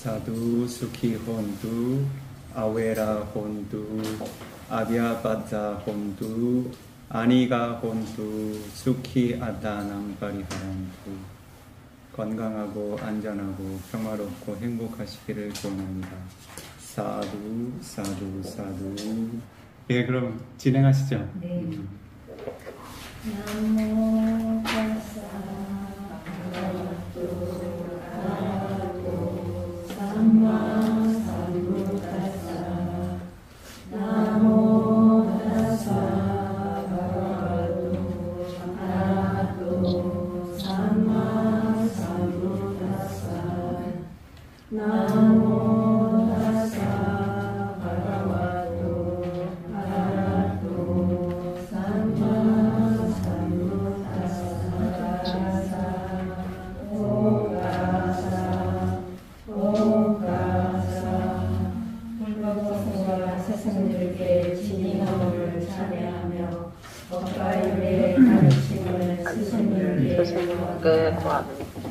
Sadhu Sukhi Hontu, Awera Hontu, Avyabhadza Hontu, Aniga Hontu, Sukhi Adhanam Pariharantu. 건강하고 안전하고 평화롭고 행복하시기를 기원합니다. 사두, 사두, 사두. 예, 그럼 진행하시죠. 네. 나모 타사 භගවතු 아라하토 삼마 삼부타사 나모 타사 භගවතු 아라하토 삼마 삼부타사 나모 타사 스승들께 진리함을 찬양하며 법과 윤리의 가르침을 스승들께 구하며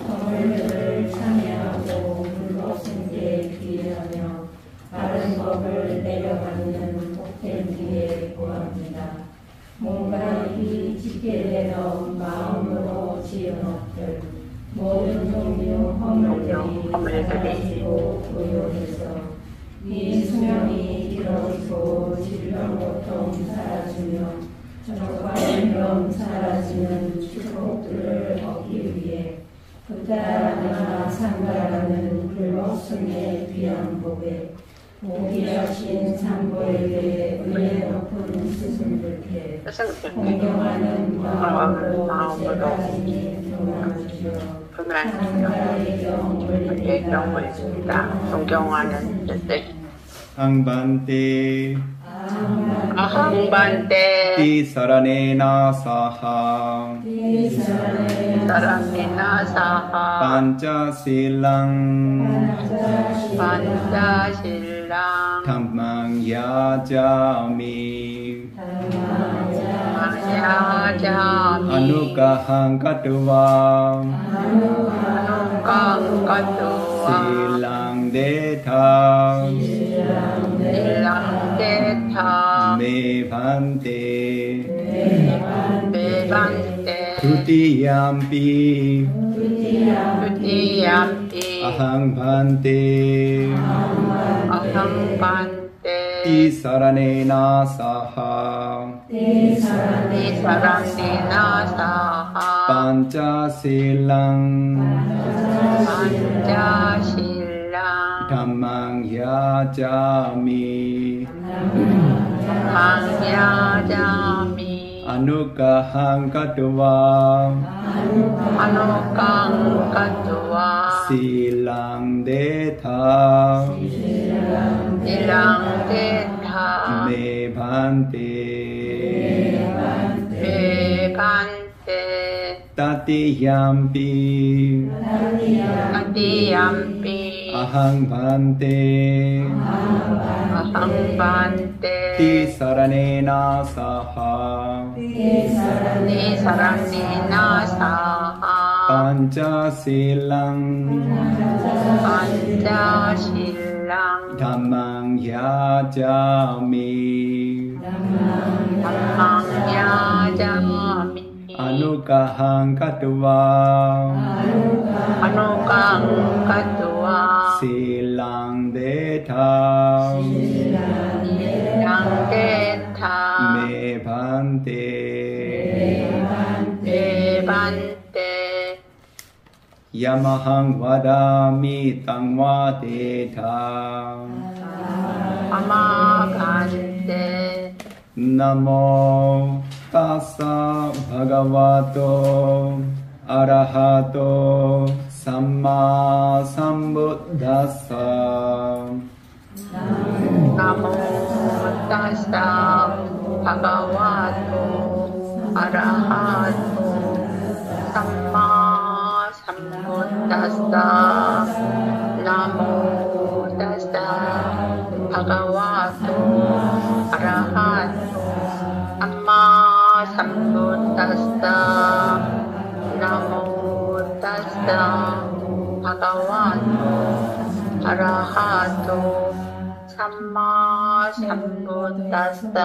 법을 찬양하고 불법승계에 기하며 바른 법을 내려받는 복된 기에 구합니다. 몸과 입이 짙게 되어 마음으로 지은 것들 모든 종류 허물들이 사라지고 고요해서 이 수명이 길어지고 질병 고통 사라지며 적과 연병 사라지는 축복들을 얻기 위해 부다라나 상가라는 불법승의 귀한 복에 모기하신 상보에게 은혜 높은 스승들께 공경하는 마음으로 제가지니 평안주시오. 상가의 경을 존경하는 뜻. 항반테 아항반테 티사라네나 사하 사라미나 사하 판차실랑 판차실랑 담망야자미 야자미 아누가항 가투와 아누가항 가투와 실랑데타 실랑데타 메반테 메반테 두티얌피 두티얌피 아항반테 아항반테 티사라네나 사하 티사라네나 사하 판차실랑 판차실랑 담망야자미 담망야자미 아누가항 가투와 아누가항 가투와 실랑데타 실랑데타 메반테 메반테 따티얌피 따티얌피 아항반테 아항반테 티사라네나 사하 티사라네나 사하 판차실랑 판차실랑 담망야자미 담망야자미 아누가항 가투와 아누가항 가투와 실랑데타 실랑데타 메반테 메반테 야마항 와다미 땅와데타 아마간테 나모 타사 바가와토 아라하토 삼마 삼부다사 나모 타사 바가와토 아라하토 삼마 삼부다사 나모 타사 바가와토 아라하토 삼마 삼부다사 나모 타사 바가와토 아라하토 삼마 삼부다스타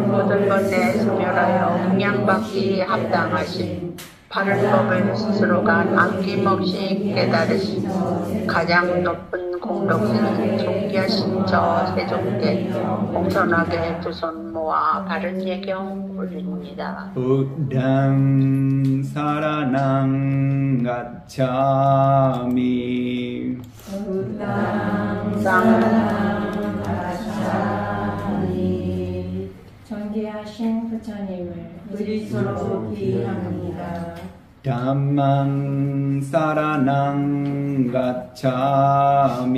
모든 것에 소멸하여 공양받기 합당하신 바른 법을 스스로가 아낌없이 깨달으신 가장 높은 공덕을 존귀하신 저 세종께 공손하게 두 손 모아 바른 예경 올립니다. 부ddhaṃ 사라나ṃ 가ච්ඡා미 부ddhaṃ 사라나ṃ 가ච්ඡामि 존귀하신 부처님을 의리스러워 비합니다. 담망 사라나ṃ 가ච්ඡා미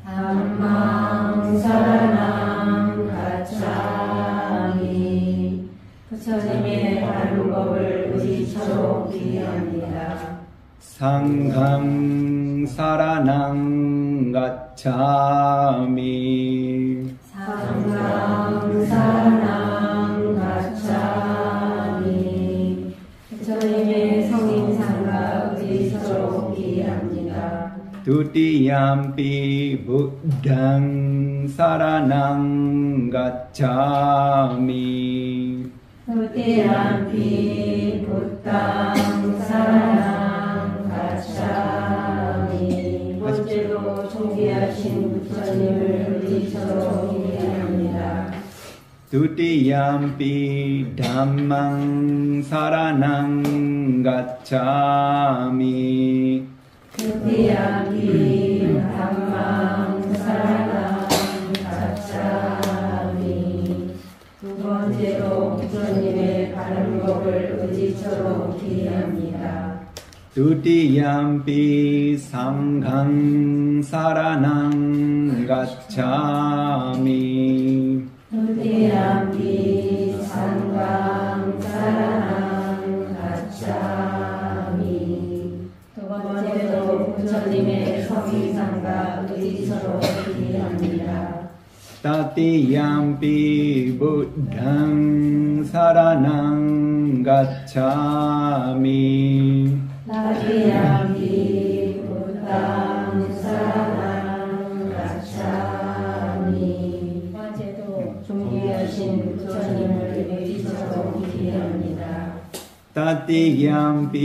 담망 사라나ṃ 가ච්ඡामि 부처님의 바른 법을 의지처럼 비합니다. 상ඝං 사라나ṃ 가ච්ඡා미 상ඝං 사라나ṃ 가ච්ඡामि 부처님의 성인상과 의지처럼 비합니다. 두띠얌피 부ddhaṃ 사라나ṃ 가ච්ඡා미 두띠얌피 부ddhaṃ 사라나ṃ 가ච්ඡामि 번째로 존귀하신 부처님을 의지처럼 비합니다. 두띠얌피 담망 사라나ṃ 가ච්ඡා미 두띠얌피 담망 사라나ṃ 가ච්ඡामि 두 번째로 부처님의 바른 법을 의지처럼 비합니다. 두띠얌피 상ඝං 사라나ṃ 가ච්ඡා미 두띠얌피 상ඝං 사라나ṃ 가ච්ඡामि 두 번째로 부처님의 성인상과 의지처럼 비합니다. 따띠얌피 부ddhaṃ 사라나ṃ 가ච්ඡා미 따띠얌피 부ddhaṃ 사라나ṃ 가ච්ඡामि 번째도 존귀하신 부처님을 의지처럼 비합니다. 따띠얌피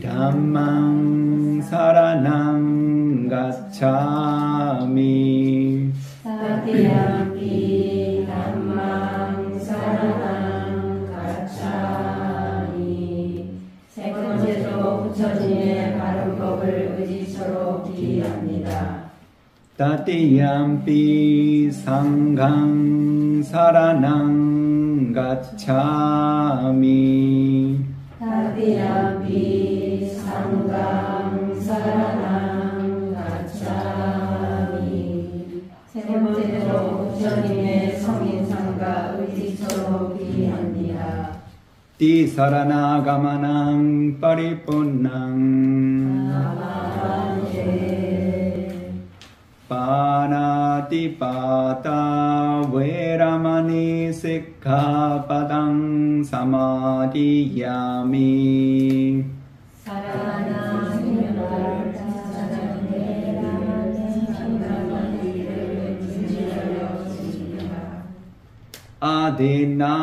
담망 사라나ṃ 가ච්ඡා미 따띠얌피 담망 사라나ṃ 가ච්ඡामि 세 번째로 부처님의 바른 법을 의지처럼 비합니다. 따띠얌피 상ඝං 사라나ṃ 가ච්ඡා미 따띠얌피 상ඝං 사라나ṃ 가ච්ඡामि 세 번째로 부처님의 성인상과 의지처럼 비합니다. 티사라나가마나ṃ 파리푸르나ṃ 파나티파타 웨라마니 시ක්ඛාපදං 사마디야미 사라나 생명을 찾아내라는 상담하기를 준지하여 주십니다.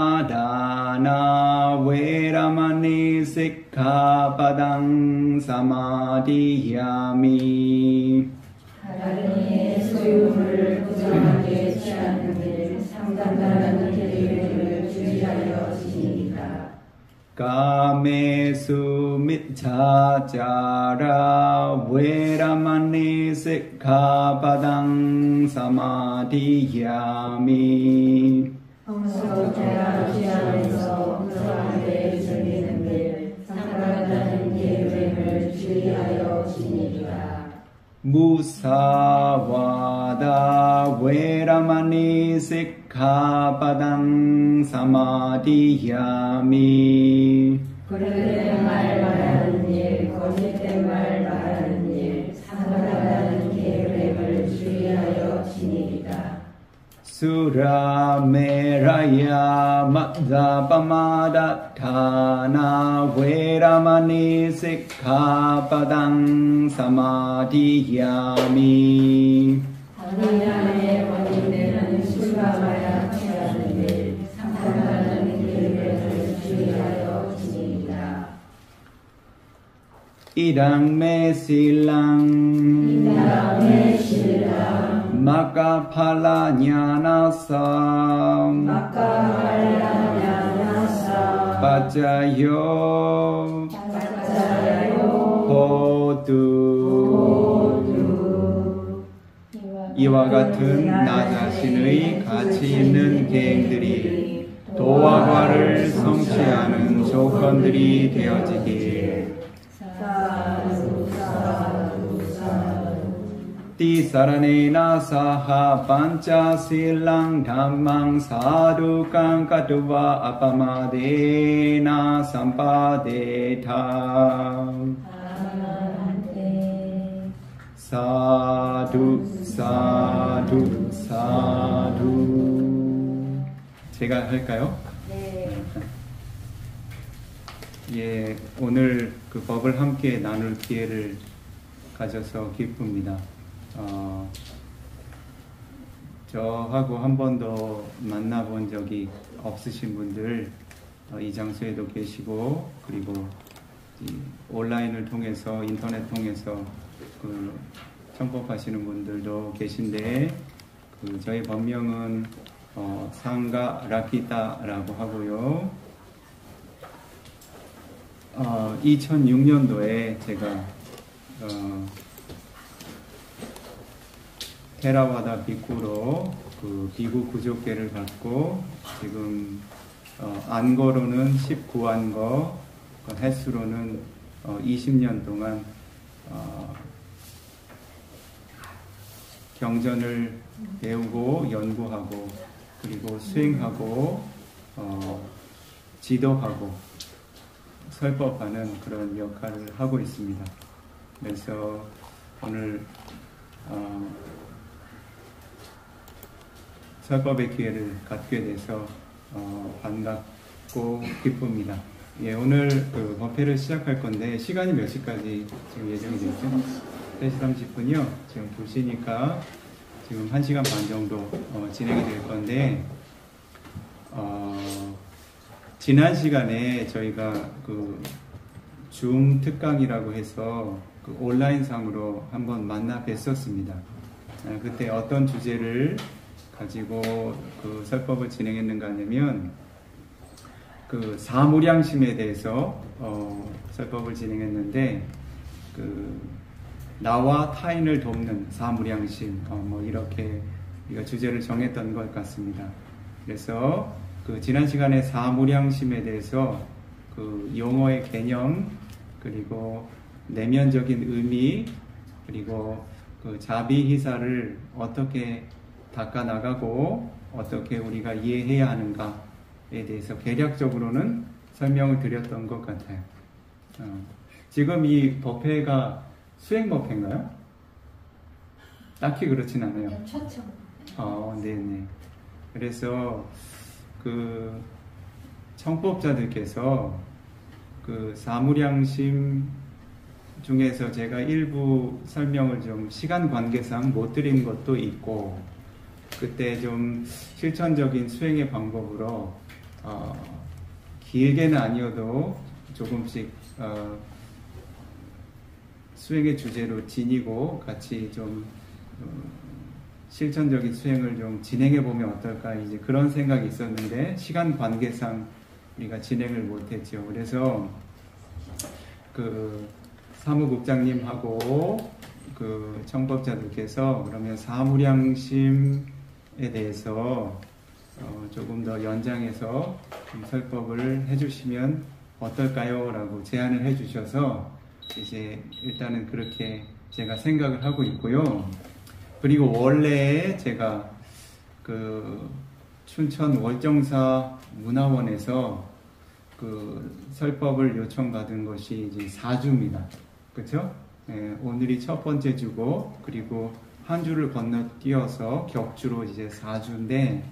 아디나다나 웨라마니 시ක්ඛාපදං 사마디야미 다른 이의 소유물을 부정하게 취하는 일 상담하는 계획을 준지하여 주십니다. 까메수 미ච්ඡා짜라 웨라마니 시ක්ඛාපදං 사마디야미 성소죄와 취하면서 부정하게 즐기는 일 상담하는 계획을 주의하여 주십니다. 무사와다 웨라마니 시ක්ඛාපදං 사마디야미 그릇된 말 말하는 일, 거짓된 말 말하는 일, 상관하는 계획을 주의하여 지닙니다. Surameraya Madhapamadatthana Veramani Sikkhapadang Samadhiyami. 하나님의 원인되는 술과 마약 취하는 일, 상상하는 일을 주의하여 지니라. Idang me silang 이다음에 신랑 Makkaphala Jnanasam 마카할라냐나사 Pacayo 박자요 Hotu. 이와 같은 나 자신의 가치 있는 계행들이 도화과를 성취하는 조건들이 되어지길. Tisaranena saha panchasillang dhammang sadhukang katuva apamadena sampadeta. 사두 사두 사두. 제가 할까요? 네. 예, 오늘 그 법을 함께 나눌 기회를 가져서 기쁩니다. 저하고 한 번도 만나본 적이 없으신 분들 이 장소에도 계시고, 그리고 이 온라인을 통해서, 인터넷 통해서 그 청법하시는 분들도 계신데, 그 저희 법명은 상가 라키타라고 하고요. 2006년도에 제가 테라와다 비쿠로 그 비구 구족계를 받고, 지금 안거로는 19안거, 횟수로는 20년 동안 경전을 배우고 연구하고, 그리고 수행하고 지도하고 설법하는 그런 역할을 하고 있습니다. 그래서 오늘 설법의 기회를 갖게 돼서 반갑고 기쁩니다. 예, 오늘 그 법회를 시작할 건데, 시간이 몇 시까지 지금 예정이 되어 있죠? 3시 30분이요. 지금 2시니까 지금 1시간 반 정도 진행이 될 건데, 지난 시간에 저희가 그 줌 특강이라고 해서 그 온라인상으로 한번 만나 뵀었습니다. 그때 어떤 주제를 가지고 그 설법을 진행했는가 하면, 그 사무량심에 대해서 설법을 진행했는데, 그 나와 타인을 돕는 사무량심, 뭐 이렇게 우리가 주제를 정했던 것 같습니다. 그래서 그 지난 시간에 사무량심에 대해서 그 용어의 개념, 그리고 내면적인 의미, 그리고 그 자비희사를 어떻게 닦아 나가고 어떻게 우리가 이해해야 하는가에 대해서 개략적으로는 설명을 드렸던 것 같아요. 지금 이 법회가 수행법회인가요? 딱히 그렇진 않아요. 초청. 네네. 그래서 그 청법자들께서 그 사무량심 중에서 제가 일부 설명을 좀 시간 관계상 못 드린 것도 있고, 그때 좀 실천적인 수행의 방법으로 길게는 아니어도 조금씩 수행의 주제로 지니고 같이 좀 실천적인 수행을 좀 진행해 보면 어떨까, 이제 그런 생각이 있었는데 시간 관계상 우리가 진행을 못했죠. 그래서 그 사무국장님하고 그 청법자들께서 그러면 사무량심에 대해서 조금 더 연장해서 좀 설법을 해주시면 어떨까요? 라고 제안을 해주셔서 이제 일단은 그렇게 제가 생각을 하고 있고요. 그리고 원래 제가 그 춘천 월정사 문화원에서 그 설법을 요청받은 것이 이제 4주입니다. 그렇죠? 네, 오늘이 첫 번째 주고, 그리고 한 주를 건너뛰어서 격주로 이제 4주인데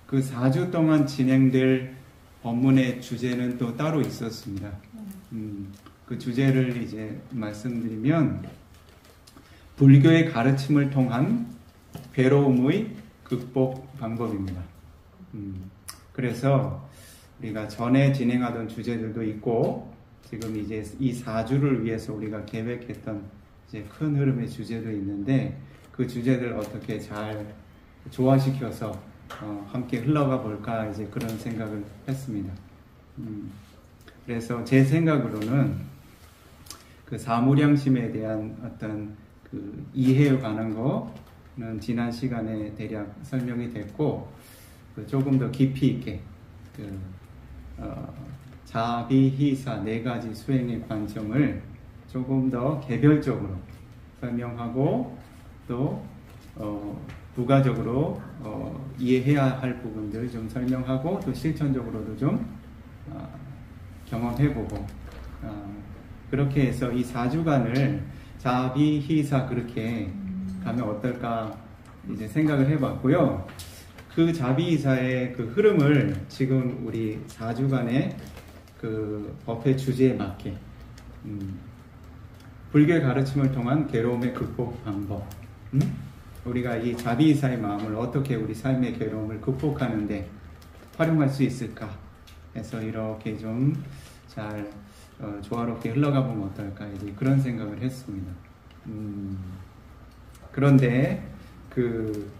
그 4주 동안 진행될 법문의 주제는 또 따로 있었습니다. 그 주제를 이제 말씀드리면 불교의 가르침을 통한 괴로움의 극복 방법입니다. 그래서 우리가 전에 진행하던 주제들도 있고 지금 이제 이 4주를 위해서 우리가 계획했던 이제 큰 흐름의 주제도 있는데 그 주제들 어떻게 잘 조화시켜서 함께 흘러가 볼까 이제 그런 생각을 했습니다. 그래서 제 생각으로는 그 사무량심에 대한 어떤 그 이해에 관한 거는 지난 시간에 대략 설명이 됐고 조금 더 깊이 있게 자비희사 4가지 수행의 관점을 조금 더 개별적으로 설명하고 또 부가적으로 이해해야 할 부분들을 좀 설명하고 또 실천적으로도 좀 경험해보고 그렇게 해서 이 4주간을 자비희사 그렇게 가면 어떨까 이제 생각을 해봤고요. 그 자비희사의 그 흐름을 지금 우리 4주간의 그 법회 주제에 맞게 불교의 가르침을 통한 괴로움의 극복 방법 우리가 이 자비이사의 마음을 어떻게 우리 삶의 괴로움을 극복하는데 활용할 수 있을까 해서 이렇게 좀 잘 조화롭게 흘러가 보면 어떨까 이제 그런 생각을 했습니다. 그런데 그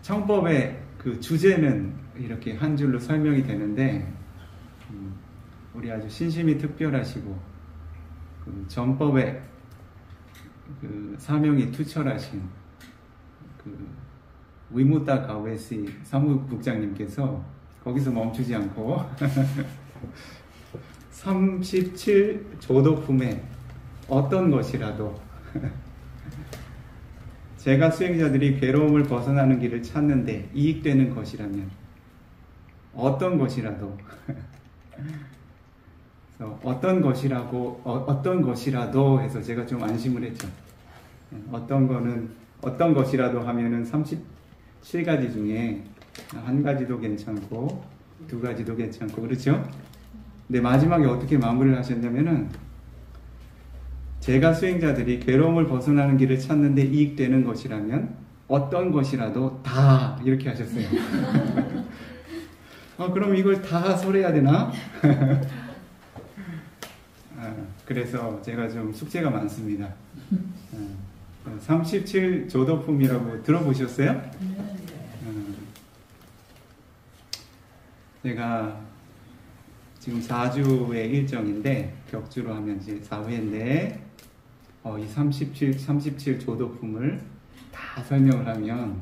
청법의 그 주제는 이렇게 한 줄로 설명이 되는데 우리 아주 신심이 특별하시고 그 전법의 그 사명이 투철하신 그 위무타 가웨시 사무국장님께서 거기서 멈추지 않고 37조도품의 어떤 것이라도 제가 수행자들이 괴로움을 벗어나는 길을 찾는데 이익되는 것이라면 어떤 것이라도 어떤 것이라도 해서 제가 좀 안심을 했죠. 어떤 것이라도 하면은 37가지 중에 한 가지도 괜찮고 2가지도 괜찮고 그렇죠? 근데 마지막에 어떻게 마무리를 하셨냐면은 제가 수행자들이 괴로움을 벗어나는 길을 찾는데 이익되는 것이라면 어떤 것이라도 다 이렇게 하셨어요. 그럼 이걸 다 설해야 되나? 그래서 제가 좀 숙제가 많습니다. 37조도품이라고 들어보셨어요? 제가 지금 4주의 일정인데 격주로 하면 이제 4회인데 이 37조도품을 다 설명을 하면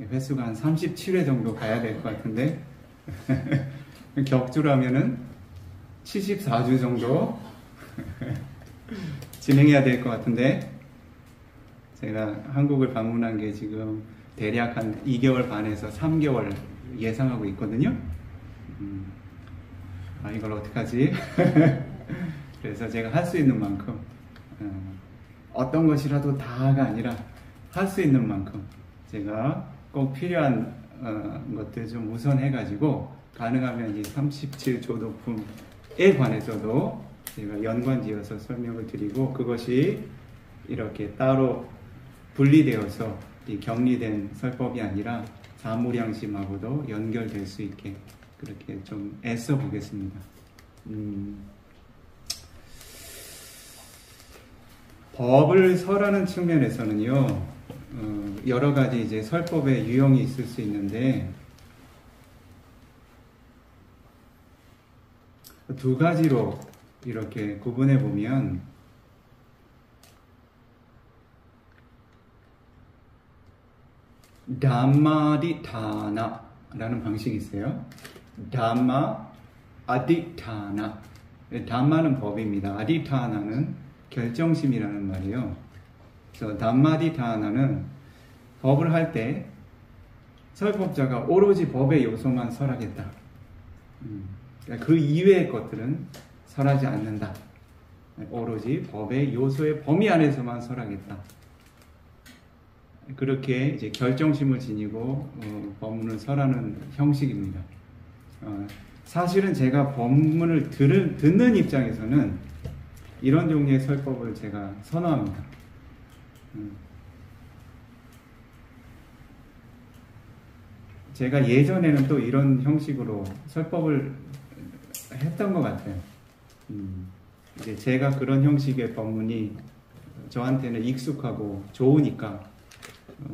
횟수가 한 37회 정도 가야 될 것 같은데 격주로 하면은 74주 정도 진행해야 될 것 같은데 제가 한국을 방문한 게 지금 대략 한 2개월 반에서 3개월 예상하고 있거든요. 이걸 어떡하지? 그래서 제가 할 수 있는 만큼 어떤 것이라도 다가 아니라 할 수 있는 만큼 제가 꼭 필요한 것들 좀 우선해가지고 가능하면 이 37조도품에 관해서도 제가 연관지어서 설명을 드리고 그것이 이렇게 따로 분리되어서 이 격리된 설법이 아니라 사무량심하고도 연결될 수 있게 그렇게 좀 애써 보겠습니다. 법을 설하는 측면에서는요, 여러 가지 이제 설법의 유형이 있을 수 있는데, 2가지로 이렇게 구분해 보면, 담마디타나라는 방식이 있어요. 담마, 아디타나. 담마는 법입니다. 아디타나는 결정심이라는 말이에요. 그래서 담마디타나는 법을 할 때 설법자가 오로지 법의 요소만 설하겠다. 그 이외의 것들은 설하지 않는다. 오로지 법의 요소의 범위 안에서만 설하겠다. 그렇게 이제 결정심을 지니고 법문을 설하는 형식입니다. 사실은 제가 법문을 듣는 입장에서는 이런 종류의 설법을 제가 선호합니다. 제가 예전에는 또 이런 형식으로 설법을 했던 것 같아요. 이제 제가 그런 형식의 법문이 저한테는 익숙하고 좋으니까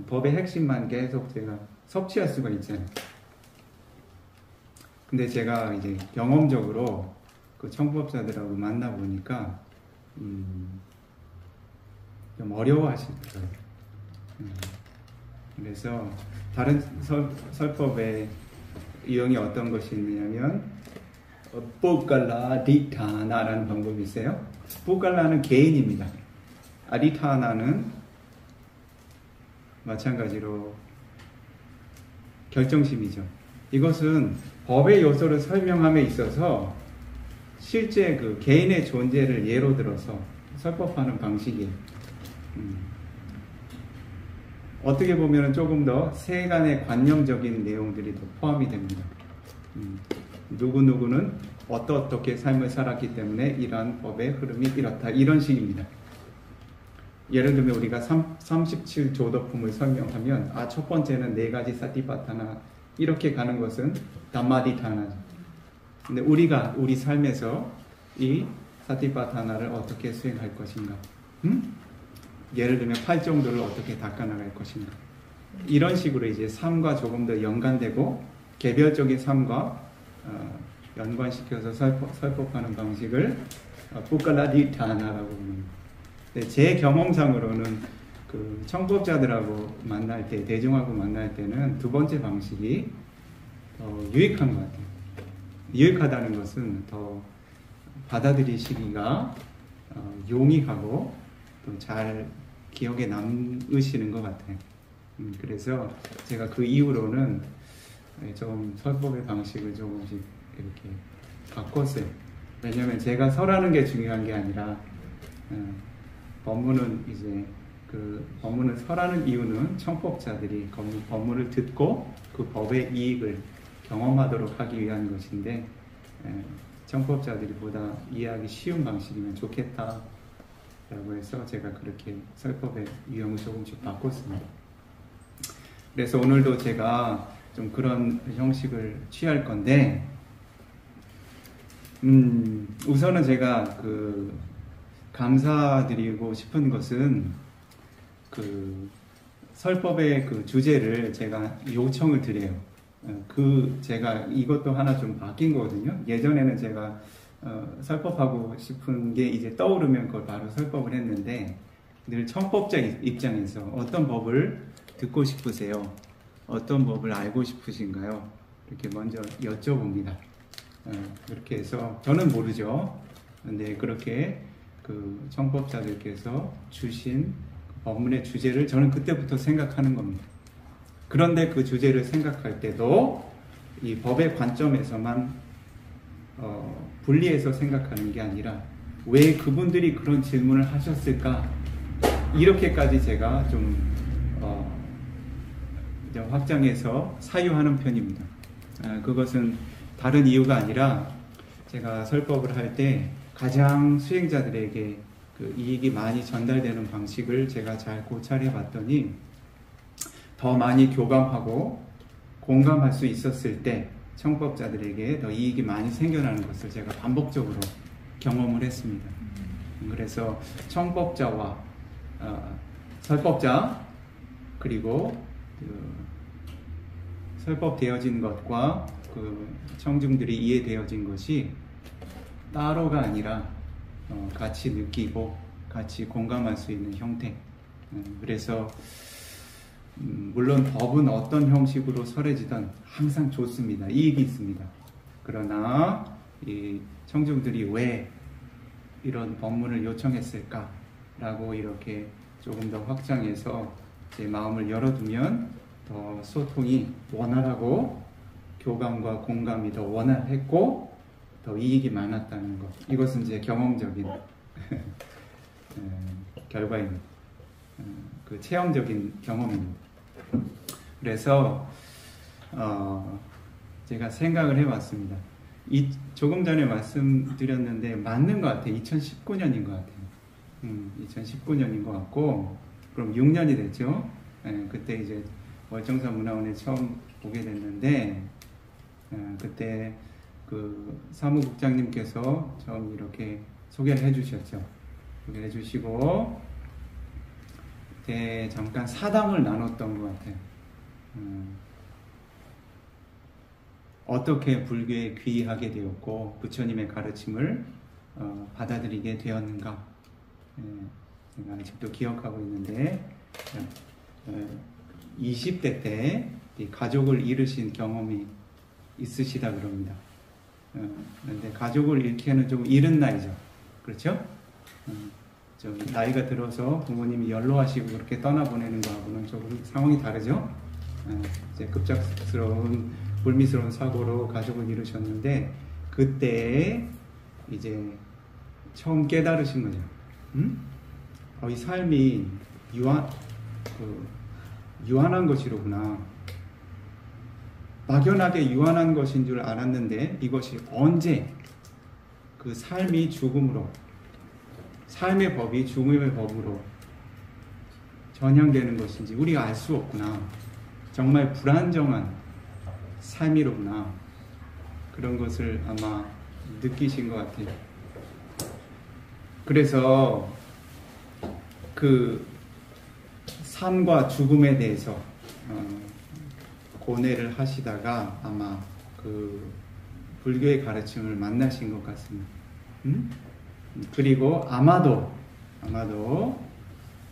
법의 핵심만 계속 제가 섭취할 수가 있잖아요. 근데 제가 이제 경험적으로 그 청법자들하고 만나보니까 좀 어려워하시더라고요. 그래서 다른 설법의 유형이 어떤 것이 있느냐면 뿌깔라디타나라는 방법이 있어요. 뿌깔라는 개인입니다. 아디타나는 마찬가지로 결정심이죠. 이것은 법의 요소를 설명함에 있어서 실제 그 개인의 존재를 예로 들어서 설법하는 방식이에요. 어떻게 보면 조금 더 세간의 관념적인 내용들이 더 포함이 됩니다. 누구누구는 어떻게 삶을 살았기 때문에 이러한 법의 흐름이 이렇다. 이런 식입니다. 예를 들면 우리가 37조도품을 설명하면 첫 번째는 4가지 사티파타나 이렇게 가는 것은 담마디타나죠. 근데 우리가 우리 삶에서 이 사티파타나를 어떻게 수행할 것인가? 예를 들면 8정도를 어떻게 닦아나갈 것인가? 이런 식으로 이제 삶과 조금 더 연관되고 개별적인 삶과 연관시켜서 설법하는 방식을 뿌깔라디타나라고 합니다. 제 경험상으로는 그 청법자들하고 만날 때, 대중하고 만날 때는 두 번째 방식이 유익한 것 같아요. 유익하다는 것은 더 받아들이시기가 용이하고 또 잘 기억에 남으시는 것 같아요. 그래서 제가 그 이후로는 좀 설법의 방식을 조금씩 이렇게 바꿨어요. 왜냐하면 제가 설하는 게 중요한 게 아니라 법문은 이제 그 법문을 설하는 이유는 청법자들이 법문을 듣고 그 법의 이익을 경험하도록 하기 위한 것인데 청법자들이 보다 이해하기 쉬운 방식이면 좋겠다 라고 해서 제가 그렇게 설법의 유형을 조금씩 바꿨습니다. 그래서 오늘도 제가 좀 그런 형식을 취할 건데 우선은 제가 그 감사드리고 싶은 것은 그 설법의 그 주제를 제가 요청을 드려요. 제가 이것도 하나 좀 바뀐 거거든요. 예전에는 제가 설법하고 싶은 게 이제 떠오르면 그걸 바로 설법을 했는데 늘 청법자 입장에서 어떤 법을 듣고 싶으세요? 어떤 법을 알고 싶으신가요? 이렇게 먼저 여쭤봅니다. 그렇게 해서 저는 모르죠. 근데 그렇게 그 청법자들께서 주신 법문의 주제를 저는 그때부터 생각하는 겁니다. 그런데 그 주제를 생각할 때도 이 법의 관점에서만 분리해서 생각하는 게 아니라 왜 그분들이 그런 질문을 하셨을까? 이렇게까지 제가 좀 확장해서 사유하는 편입니다. 그것은 다른 이유가 아니라 제가 설법을 할 때 가장 수행자들에게 그 이익이 많이 전달되는 방식을 제가 잘 고찰해 봤더니 더 많이 교감하고 공감할 수 있었을 때 청법자들에게 더 이익이 많이 생겨나는 것을 제가 반복적으로 경험을 했습니다. 그래서 청법자와 설법자 그리고 설법되어진 것과 그 청중들이 이해되어진 것이 따로가 아니라 같이 느끼고 같이 공감할 수 있는 형태. 그래서 물론 법은 어떤 형식으로 설해지든 항상 좋습니다. 이익이 있습니다. 그러나 이 청중들이 왜 이런 법문을 요청했을까? 라고 이렇게 조금 더 확장해서 제 마음을 열어두면 더 소통이 원활하고 교감과 공감이 더 원활했고 더 이익이 많았다는 것. 이것은 제 경험적인 결과입니다. 그 체험적인 경험입니다. 그래서 제가 생각을 해봤습니다. 조금 전에 말씀드렸는데 맞는 것 같아요. 2019년인 것 같아요. 2019년인 것 같고, 그럼 6년이 됐죠. 그때 이제 월정사 문화원에 처음 오게 됐는데, 그때 그 사무국장님께서 처음 이렇게 소개를 해주셨죠. 소개를 해주시고 그때 잠깐 사당을 나눴던 것 같아요. 어떻게 불교에 귀의하게 되었고 부처님의 가르침을 받아들이게 되었는가. 제가 아직도 기억하고 있는데 20대 때 가족을 잃으신 경험이 있으시다 그럽니다. 그런데 가족을 잃기에는 좀 이른 나이죠. 그렇죠? 좀 나이가 들어서 부모님이 연로하시고 그렇게 떠나보내는 거하고는 조금 상황이 다르죠. 이제 급작스러운 불미스러운 사고로 가족을 잃으셨는데 그때 이제 처음 깨달으신 거죠. 이 삶이 유한한 것이로구나. 막연하게 유한한 것인 줄 알았는데 이것이 언제 그 삶이 죽음으로, 삶의 법이 죽음의 법으로 전향되는 것인지 우리가 알 수 없구나. 정말 불안정한 삶이로구나. 그런 것을 아마 느끼신 것 같아요. 그래서 그 삶과 죽음에 대해서 고뇌를 하시다가 아마 그 불교의 가르침을 만나신 것 같습니다. 그리고 아마도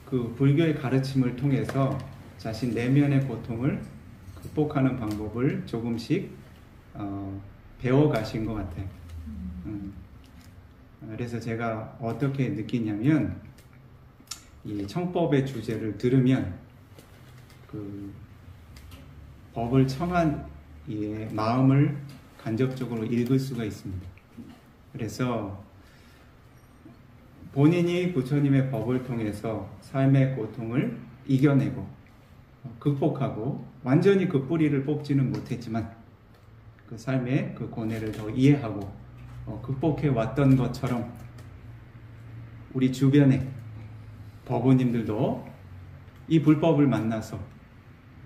그 불교의 가르침을 통해서 자신 내면의 고통을 극복하는 방법을 조금씩 배워가신 것 같아요. 그래서 제가 어떻게 느끼냐면 이 청법의 주제를 들으면 그 법을 청한 이의 마음을 간접적으로 읽을 수가 있습니다. 그래서 본인이 부처님의 법을 통해서 삶의 고통을 이겨내고 극복하고 완전히 그 뿌리를 뽑지는 못했지만 그 삶의 그 고뇌를 더 이해하고 극복해 왔던 것처럼 우리 주변에 법우님들도 이 불법을 만나서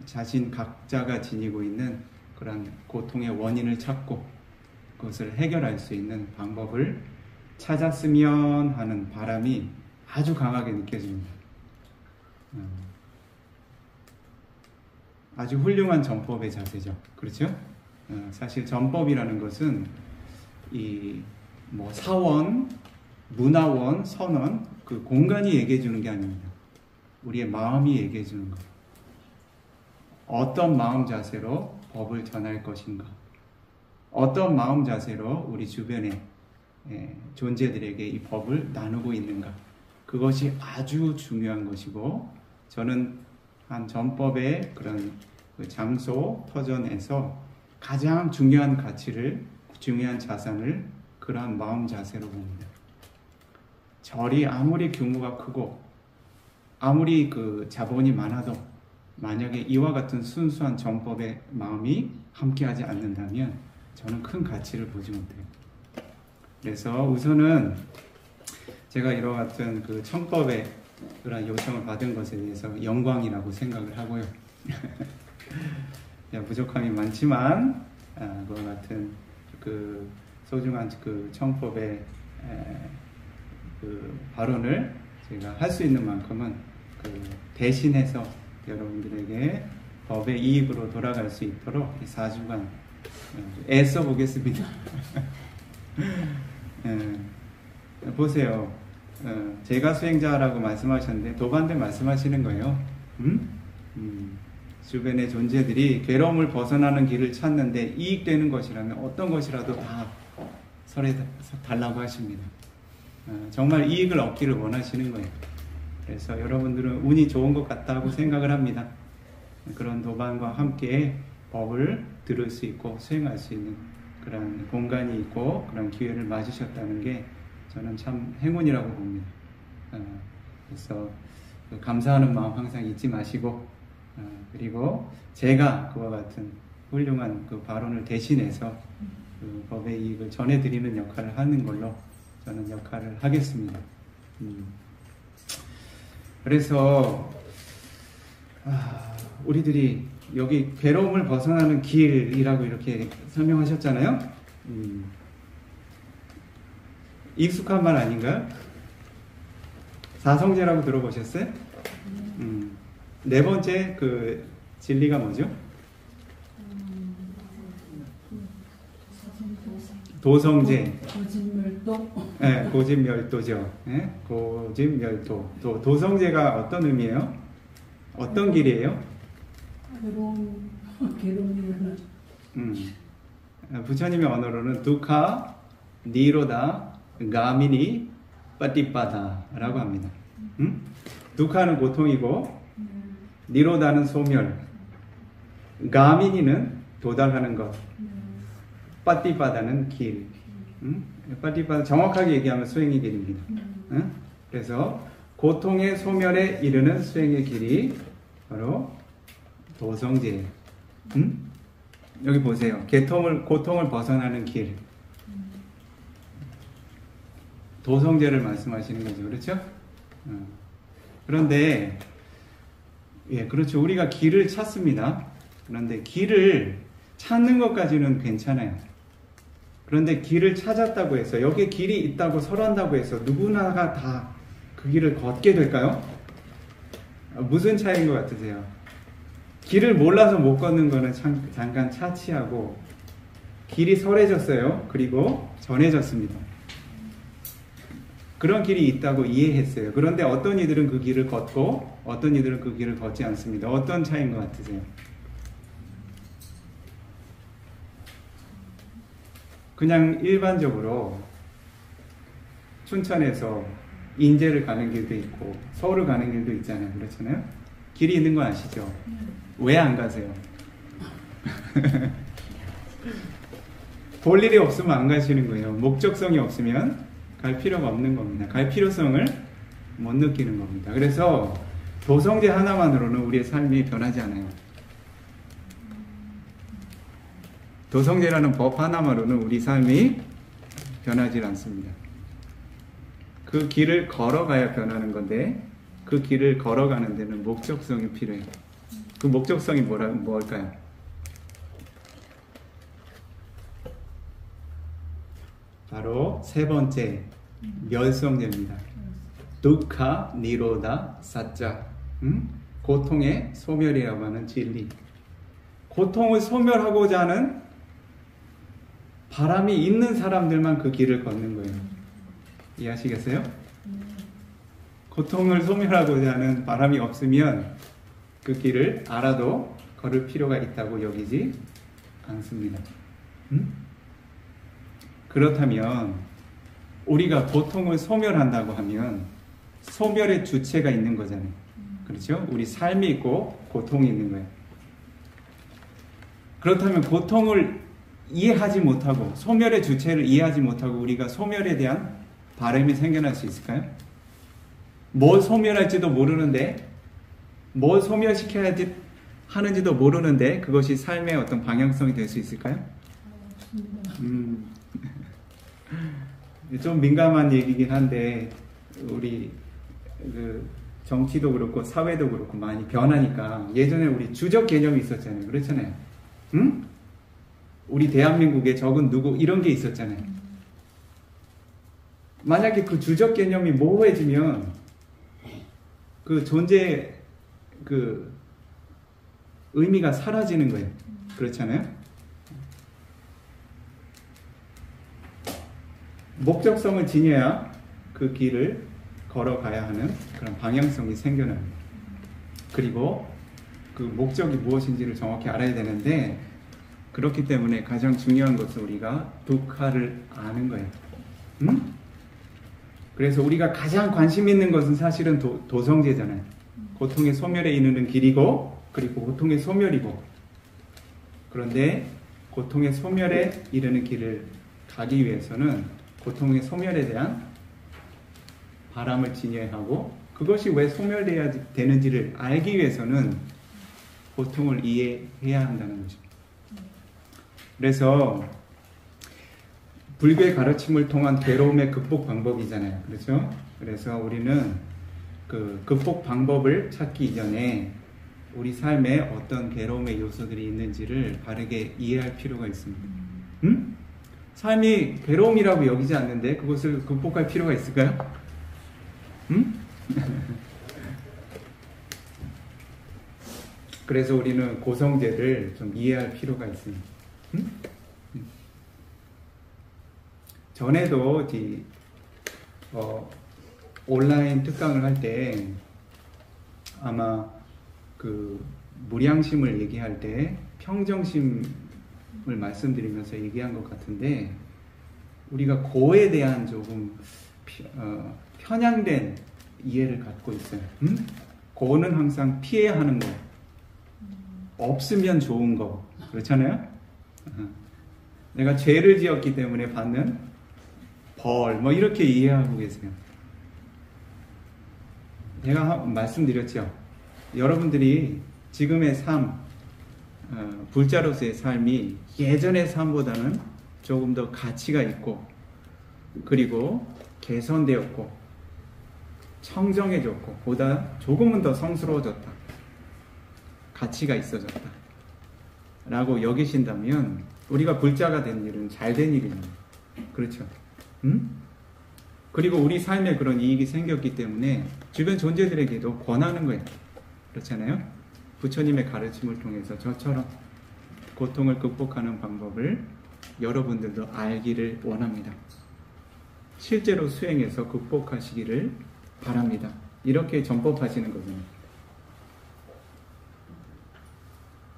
자신 각자가 지니고 있는 그런 고통의 원인을 찾고 그것을 해결할 수 있는 방법을 찾았으면 하는 바람이 아주 강하게 느껴집니다. 아주 훌륭한 전법의 자세죠. 그렇죠? 사실 전법이라는 것은 이 뭐 사원, 문화원, 선원 그 공간이 얘기해 주는 게 아닙니다. 우리의 마음이 얘기해 주는 거예요. 어떤 마음 자세로 법을 전할 것인가? 어떤 마음 자세로 우리 주변의 존재들에게 이 법을 나누고 있는가? 그것이 아주 중요한 것이고, 저는 한 전법의 그런 그 장소, 터전에서 가장 중요한 가치를, 중요한 자산을 그러한 마음 자세로 봅니다. 절이 아무리 규모가 크고 아무리 그 자본이 많아도 만약에 이와 같은 순수한 전법의 마음이 함께하지 않는다면 저는 큰 가치를 보지 못해요. 그래서 우선은 제가 이와 같은 그 청법의 그런 요청을 받은 것에 대해서 영광이라고 생각을 하고요. 부족함이 많지만 그와 같은 그 소중한 그 청법의 그 발언을 제가 할 수 있는 만큼은 그 대신해서 여러분들에게 법의 이익으로 돌아갈 수 있도록 이 4주간 애써 보겠습니다. 보세요. 제가 수행자라고 말씀하셨는데 도반대 말씀하시는 거예요. 주변의 존재들이 괴로움을 벗어나는 길을 찾는데 이익되는 것이라면 어떤 것이라도 다 설해 달라고 하십니다. 정말 이익을 얻기를 원하시는 거예요. 그래서 여러분들은 운이 좋은 것 같다고 생각을 합니다. 그런 도반과 함께 법을 들을 수 있고 수행할 수 있는 그런 공간이 있고 그런 기회를 맞으셨다는 게 저는 참 행운이라고 봅니다. 그래서 그 감사하는 마음 항상 잊지 마시고, 그리고 제가 그와 같은 훌륭한 그 발언을 대신해서 그 법의 이익을 전해드리는 역할을 하는 걸로 저는 역할을 하겠습니다. 그래서 우리들이 여기 괴로움을 벗어나는 길이라고 이렇게 설명하셨잖아요. 익숙한 말 아닌가요? 사성제라고 들어보셨어요? 네 번째 그 진리가 뭐죠? 도성제. 고진멸도. 네, 고진멸도죠. 네? 고진멸도. 도성제가 어떤 의미예요? 어떤 길이에요? 괴로움이라는. 부처님의 언어로는 두카, 니로다, 가미니, 빠띠빠다라고 합니다. 두카는 고통이고, 니로다는 소멸, 가미니는 도달하는 것, 빠띠빠다는 길. 빠띠빠다 정확하게 얘기하면 수행의 길입니다. 그래서 고통의 소멸에 이르는 수행의 길이 바로 도성제예요. 여기 보세요. 고통을 벗어나는 길. 도성제를 말씀하시는 거죠. 그렇죠? 그런데, 예, 그렇죠. 우리가 길을 찾습니다. 그런데 길을 찾는 것까지는 괜찮아요. 그런데 길을 찾았다고 해서, 여기에 길이 있다고 설한다고 해서 누구나가 다 그 길을 걷게 될까요? 무슨 차이인 것 같으세요? 길을 몰라서 못 걷는 거는 잠깐 차치하고, 길이 설해졌어요. 그리고 전해졌습니다. 그런 길이 있다고 이해했어요. 그런데 어떤 이들은 그 길을 걷고 어떤 이들은 그 길을 걷지 않습니다. 어떤 차이인 것 같으세요? 그냥 일반적으로 춘천에서 인제를 가는 길도 있고 서울을 가는 길도 있잖아요. 그렇잖아요. 길이 있는 거 아시죠? 왜 안 가세요? 볼 일이 없으면 안 가시는 거예요. 목적성이 없으면 갈 필요가 없는 겁니다. 갈 필요성을 못 느끼는 겁니다. 그래서 도성제 하나만으로는 우리의 삶이 변하지 않아요. 도성제라는 법 하나만으로는 우리 삶이 변하지 않습니다. 그 길을 걸어가야 변하는 건데, 그 길을 걸어가는 데는 목적성이 필요해요. 그 목적성이 뭘까요? 바로 세 번째 멸성제입니다. 두카, 니로다, 사짜. 고통의 소멸이라고 하는 진리. 고통을 소멸하고자 하는 바람이 있는 사람들만 그 길을 걷는 거예요. 이해하시겠어요? 고통을 소멸하고자 하는 바람이 없으면 그 길을 알아도 걸을 필요가 있다고 여기지 않습니다. 그렇다면 우리가 고통을 소멸한다고 하면 소멸의 주체가 있는 거잖아요. 그렇죠? 우리 삶이 있고 고통이 있는 거예요. 그렇다면 고통을 이해하지 못하고 소멸의 주체를 이해하지 못하고 우리가 소멸에 대한 바람이 생겨날 수 있을까요? 뭘 소멸할지도 모르는데, 뭘 소멸시켜야 하는지도 모르는데 그것이 삶의 어떤 방향성이 될 수 있을까요? 좀 민감한 얘기긴 한데 우리 그 정치도 그렇고 사회도 그렇고 많이 변하니까, 예전에 우리 주적 개념이 있었잖아요. 그렇잖아요. 우리 대한민국에 적은 누구 이런 게 있었잖아요. 만약에 그 주적 개념이 모호해지면 그 존재의 그 의미가 사라지는 거예요. 그렇잖아요. 목적성을 지녀야 그 길을 걸어가야 하는 그런 방향성이 생겨납니다. 그리고 그 목적이 무엇인지를 정확히 알아야 되는데, 그렇기 때문에 가장 중요한 것은 우리가 두카를 아는 거예요. 그래서 우리가 가장 관심 있는 것은 사실은 도성제잖아요. 고통의 소멸에 이르는 길이고, 그리고 고통의 소멸이고. 그런데 고통의 소멸에 이르는 길을 가기 위해서는 고통의 소멸에 대한 바람을 진열하고 그것이 왜 소멸돼야 되는지를 알기 위해서는 고통을 이해해야 한다는 거죠. 그래서 불교의 가르침을 통한 괴로움의 극복 방법이잖아요. 그렇죠? 그래서 우리는 그 극복 방법을 찾기 이전에 우리 삶에 어떤 괴로움의 요소들이 있는지를 바르게 이해할 필요가 있습니다. 삶이 괴로움이라고 여기지 않는데 그것을 극복할 필요가 있을까요? 그래서 우리는 고성제를 좀 이해할 필요가 있습니다. 전에도 온라인 특강을 할 때 아마 그 무량심을 얘기할 때 평정심을 말씀드리면서 얘기한 것 같은데 우리가 고에 대한 조금 편향된 이해를 갖고 있어요. 고는 항상 피해야 하는 거, 없으면 좋은 거, 그렇잖아요? 내가 죄를 지었기 때문에 받는 벌, 뭐 이렇게 이해하고 계세요. 제가 말씀드렸죠. 여러분들이 지금의 삶, 불자로서의 삶이 예전의 삶보다는 조금 더 가치가 있고 그리고 개선되었고 청정해졌고 보다 조금은 더 성스러워졌다. 가치가 있어졌다. 라고 여기신다면 우리가 불자가 된 일은 잘된 일입니다. 그렇죠? 그리고 우리 삶에 그런 이익이 생겼기 때문에 주변 존재들에게도 권하는 거예요. 그렇잖아요? 부처님의 가르침을 통해서 저처럼 고통을 극복하는 방법을 여러분들도 알기를 원합니다. 실제로 수행해서 극복하시기를 바랍니다. 이렇게 전법하시는 거잖아요.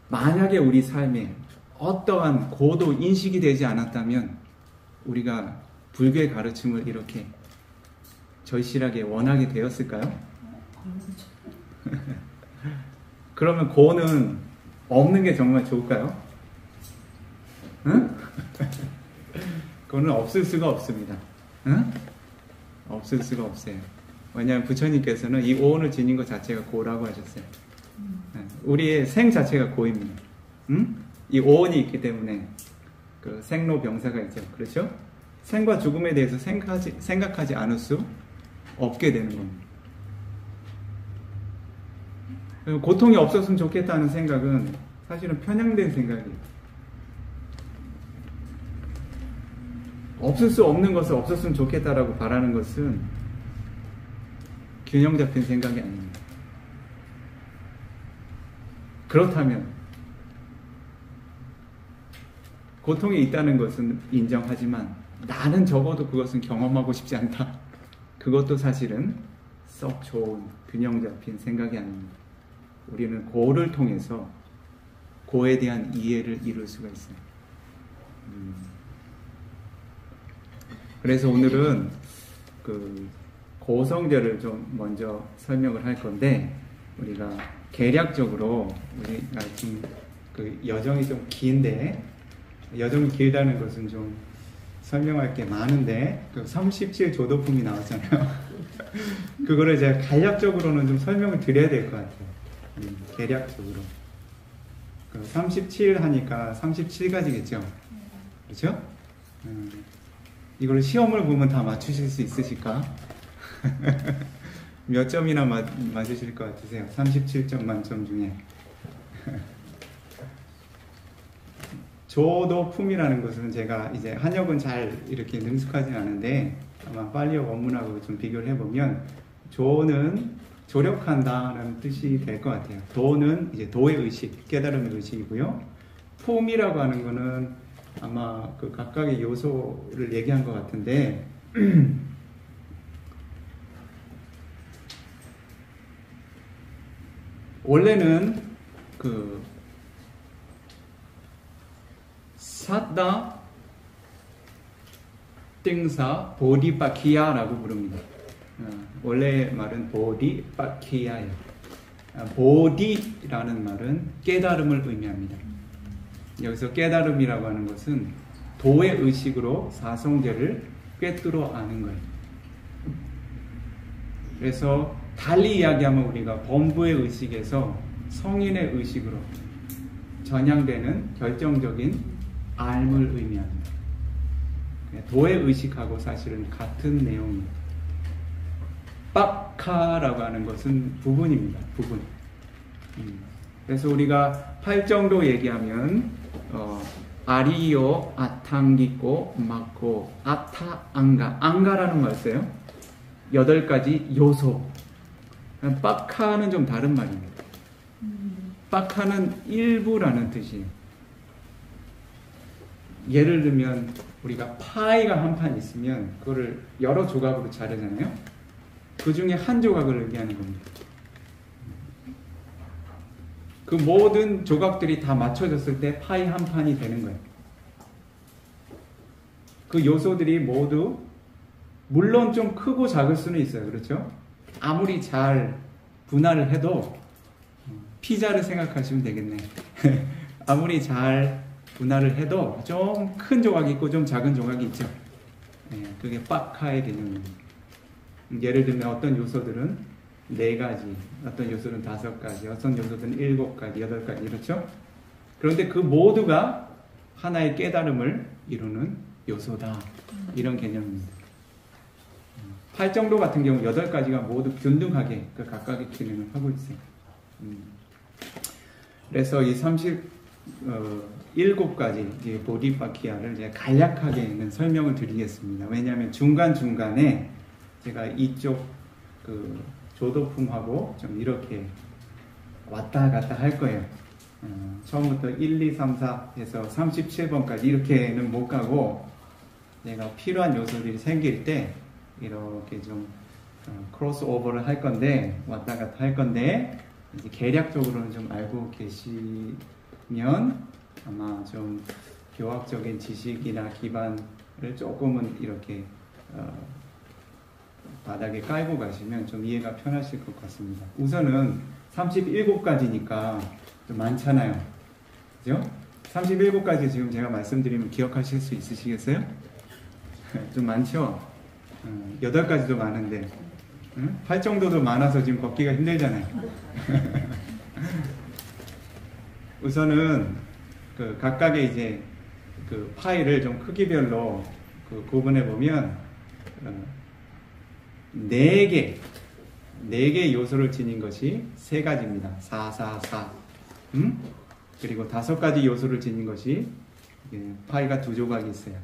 만약에 우리 삶에 어떠한 고도 인식이 되지 않았다면 우리가 불교의 가르침을 이렇게 절실하게 원하게 되었을까요? 그러면 고는 없는 게 정말 좋을까요? 응? 그거는 없을 수가 없습니다. 응? 없을 수가 없어요. 왜냐하면 부처님께서는 이 오온을 지닌 것 자체가 고라고 하셨어요. 우리의 생 자체가 고입니다. 응? 이 오온이 있기 때문에 그 생로병사가 있죠. 그렇죠? 생과 죽음에 대해서 생각하지 않을 수 없게 되는 겁니다. 고통이 없었으면 좋겠다는 생각은 사실은 편향된 생각이에요. 없을 수 없는 것을 없었으면 좋겠다라고 바라는 것은 균형 잡힌 생각이 아닙니다. 그렇다면 고통이 있다는 것은 인정하지만 나는 적어도 그것은 경험하고 싶지 않다. 그것도 사실은 썩 좋은 균형 잡힌 생각이 아닙니다. 우리는 고를 통해서 고에 대한 이해를 이룰 수가 있어요. 그래서 오늘은 그 고성제를 좀 먼저 설명을 할 건데 우리가 계략적으로 우리가 지금 그 여정이 좀 긴데 여정이 길다는 것은 좀 설명할 게 많은데 그 37 조도품이 나왔잖아요. 그거를 제가 간략적으로는 좀 설명을 드려야 될 것 같아요. 계략적으로. 37 하니까 37가지겠죠? 그렇죠? 이걸 시험을 보면 다 맞추실 수 있으실까? 몇 점이나 맞으실 것 같으세요? 37점 만점 중에. 조도품이라는 것은 제가 이제 한역은 잘 이렇게 능숙하지 않은데 아마 팔리어 원문하고 좀 비교를 해보면 조는 조력한다라는 뜻이 될 것 같아요. 도는 이제 도의 의식, 깨달음의 의식이고요. 품이라고 하는 거는 아마 그 각각의 요소를 얘기한 것 같은데 원래는 그 사다 띵사 보디파키야라고 부릅니다. 원래 말은 보디파키야예요. 보디라는 말은 깨달음을 의미합니다. 여기서 깨달음이라고 하는 것은 도의 의식으로 사성제를 꿰뚫어 아는 거예요. 그래서 달리 이야기하면 우리가 범부의 의식에서 성인의 의식으로 전향되는 결정적인 알을 의미합니다. 도의 의식하고 사실은 같은 내용입니다. 빠카라고 하는 것은 부분입니다. 부분. 그래서 우리가 8정도 얘기하면 아리요, 아탕기고, 마고, 아타, 앙가. 앙가라는 말 써요. 8가지 요소. 빠카는 좀 다른 말입니다. 빠카는 일부라는 뜻이에요. 예를 들면 우리가 파이가 한 판 있으면 그거를 여러 조각으로 자르잖아요. 그 중에 한 조각을 의미하는 겁니다. 그 모든 조각들이 다 맞춰졌을 때 파이 한 판이 되는 거예요. 그 요소들이 모두 물론 좀 크고 작을 수는 있어요. 그렇죠? 아무리 잘 분할을 해도 피자를 생각하시면 되겠네. 아무리 잘 분할을 해도 좀 큰 조각이 있고 좀 작은 조각이 있죠. 그게 빠카의 개념입니다. 예를 들면 어떤 요소들은 4가지, 어떤 요소는 5가지, 어떤 요소들은 7가지, 8가지 이렇죠? 그런데 그 모두가 하나의 깨달음을 이루는 요소다. 이런 개념입니다. 8정도 같은 경우 8가지가 모두 균등하게 그 각각의 기능을 하고 있어요. 그래서 이 37가지 보디파키아를 제가 간략하게는 설명을 드리겠습니다. 왜냐하면 중간중간에 제가 이쪽 그 조도품하고 좀 이렇게 왔다 갔다 할 거예요. 처음부터 1, 2, 3, 4 해서 37번까지 이렇게는 못 가고 내가 필요한 요소들이 생길 때 이렇게 좀 크로스오버를 할 건데 왔다 갔다 할 건데 이제 계략적으로는 좀 알고 계시면 아마 좀 교학적인 지식이나 기반을 조금은 이렇게 바닥에 깔고 가시면 좀 이해가 편하실 것 같습니다. 우선은 37가지니까 좀 많잖아요. 그죠? 37가지 지금 제가 말씀드리면 기억하실 수 있으시겠어요? 좀 많죠? 8가지도 많은데 8정도도 많아서 지금 걷기가 힘들잖아요. 우선은 그 각각의 이제 그 파일을 좀 크기별로 그 구분해 보면 4개 요소를 지닌 것이 3가지입니다. 4, 4, 4. 그리고 5가지 요소를 지닌 것이 파이가 2조각이 있어요.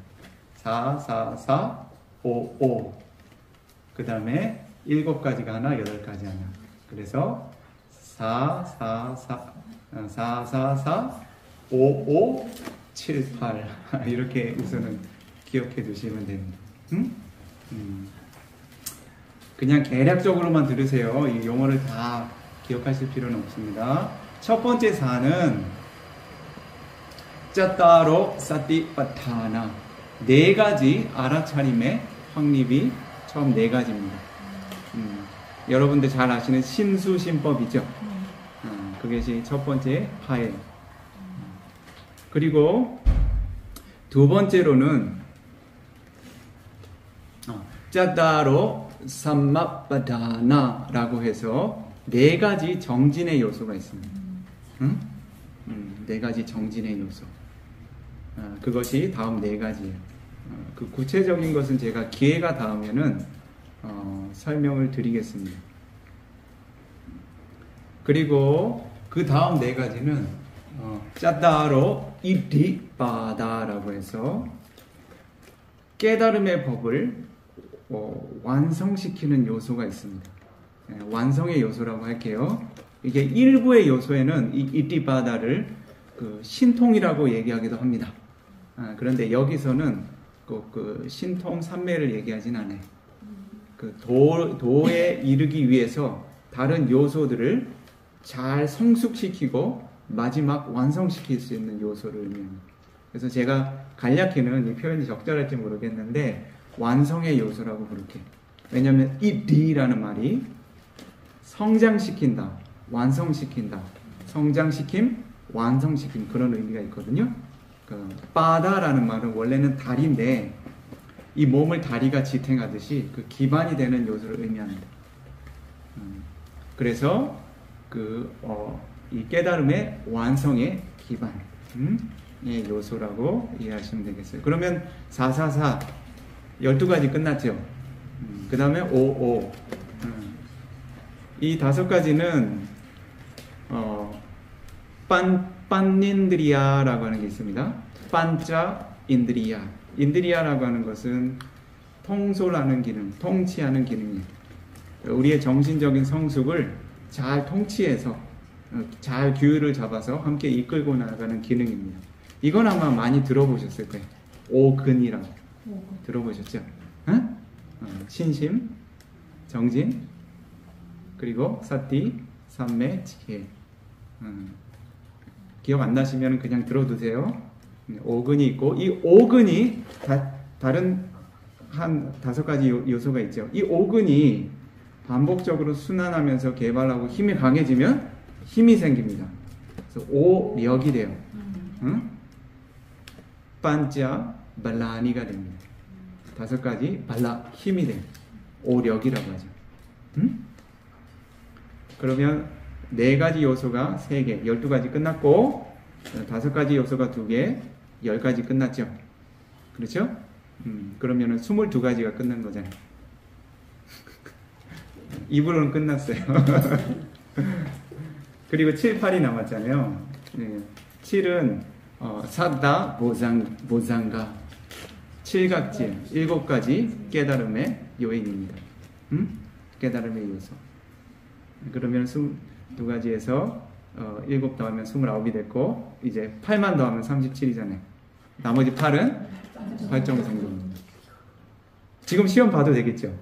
4, 4, 4, 5, 5. 그 다음에 7가지가 하나, 8가지 하나. 그래서 4, 4, 4, 4, 4, 4, 5, 5, 7, 8. 이렇게 우선은 기억해 두시면 됩니다. 그냥 계략적으로만 들으세요. 이 용어를 다 기억하실 필요는 없습니다. 첫 번째 4는 짜따로 사티파타나 4가지 알아차림의 확립이 처음 4가지입니다. 여러분들 잘 아시는 신수신법이죠. 그것이 첫 번째 파일. 그리고 두 번째로는 짜따로 삼마바다나라고 해서 4가지 정진의 요소가 있습니다. 4가지 정진의 요소. 그것이 다음 4가지예요. 그 구체적인 것은 제가 기회가 닿으면은 설명을 드리겠습니다. 그리고 그 다음 4가지는 짜따로 이디바다라고 해서 깨달음의 법을 완성시키는 요소가 있습니다. 완성의 요소라고 할게요. 이게 일부의 요소에는 이 이디바다를 그 신통이라고 얘기하기도 합니다. 그런데 여기서는 그 신통 삼매를 얘기하진 않아요. 그 도에 이르기 위해서 다른 요소들을 잘 성숙시키고 마지막 완성시킬 수 있는 요소를 의미합니다. 그래서 제가 간략히는 이 표현이 적절할지 모르겠는데 완성의 요소라고 부를게요. 왜냐하면 이 D라는 말이 성장시킨다, 완성시킨다, 성장시킴, 완성시킴 그런 의미가 있거든요. 그 바다라는 말은 원래는 다리인데 이 몸을 다리가 지탱하듯이 그 기반이 되는 요소를 의미합니다. 그래서 이 깨달음의 완성의 기반, 의 요소라고 이해하시면 되겠어요. 그러면 444 12가지 끝났죠. 그 다음에 55 이 5가지는 빤인드리아라고 하는 게 있습니다. 빤자 인드리아. 인드리아라고 하는 것은 통솔하는 기능, 통치하는 기능이에요. 우리의 정신적인 성숙을 잘 통치해서 잘 규율을 잡아서 함께 이끌고 나가는 기능입니다. 이건 아마 많이 들어보셨을 거예요. 오근이라고 들어보셨죠? 신심, 정진, 그리고 사띠, 삼매, 지혜. 기억 안 나시면 그냥 들어두세요. 오근이 있고, 이 오근이 다른 한 5가지 요소가 있죠. 이 오근이 반복적으로 순환하면서 개발하고 힘이 강해지면 힘이 생깁니다. 그래서 오력이 돼요. 반자 발라니가 됩니다. 5가지 발라 힘이 돼요. 오력이라고 하죠. 그러면 4가지 요소가 3개, 12가지 끝났고 5가지 요소가 2개, 10가지 끝났죠. 그렇죠? 그러면은 22가지가 끝난 거잖아요. 입으로는 끝났어요. 그리고 7, 8이 남았잖아요. 7은 사다 보장가 7각질 7가지 깨달음의 요인입니다. 깨달음의 요소. 그러면 22가지에서 7 더하면 29이 됐고 이제 8만 더하면 37이잖아요. 나머지 8은 발정성입니다. 지금 시험 봐도 되겠죠?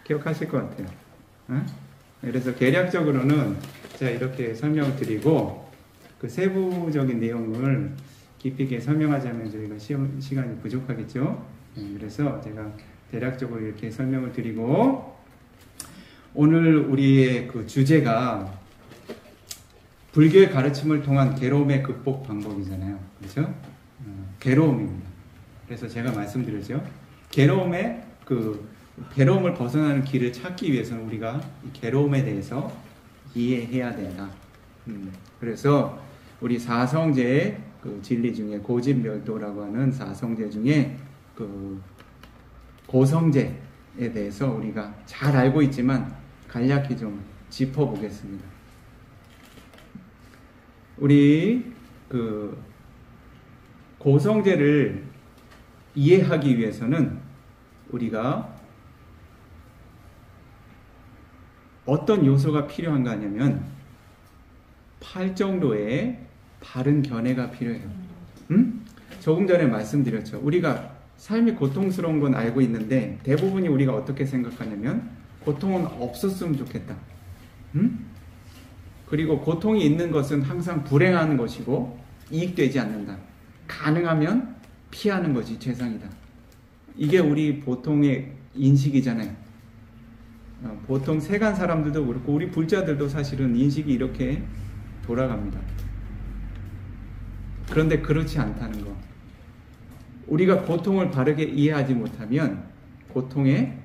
기억하실 것 같아요. 그래서 계략적으로는 제가 이렇게 설명을 드리고 그 세부적인 내용을 깊이 있게 설명하자면 저희가 시간이 부족하겠죠. 그래서 제가 대략적으로 이렇게 설명을 드리고 오늘 우리의 그 주제가 불교의 가르침을 통한 괴로움의 극복 방법이잖아요. 그렇죠? 괴로움입니다. 그래서 제가 말씀드렸죠. 괴로움을 벗어나는 길을 찾기 위해서는 우리가 이 괴로움에 대해서 이해해야 된다. 그래서 우리 사성제의 그 진리 중에 고집멸도라고 하는 사성제 중에 그 고성제에 대해서 우리가 잘 알고 있지만 간략히 좀 짚어보겠습니다. 우리 그 고성제를 이해하기 위해서는 우리가 어떤 요소가 필요한가 하냐면 8 정도의 바른 견해가 필요해요. 조금 전에 말씀드렸죠. 우리가 삶이 고통스러운 건 알고 있는데 대부분이 우리가 어떻게 생각하냐면 고통은 없었으면 좋겠다. 그리고 고통이 있는 것은 항상 불행한 것이고 이익되지 않는다. 가능하면 피하는 것이 최상이다. 이게 우리 보통의 인식이잖아요. 보통 세간 사람들도 그렇고 우리 불자들도 사실은 인식이 이렇게 돌아갑니다. 그런데 그렇지 않다는 거. 우리가 고통을 바르게 이해하지 못하면 고통의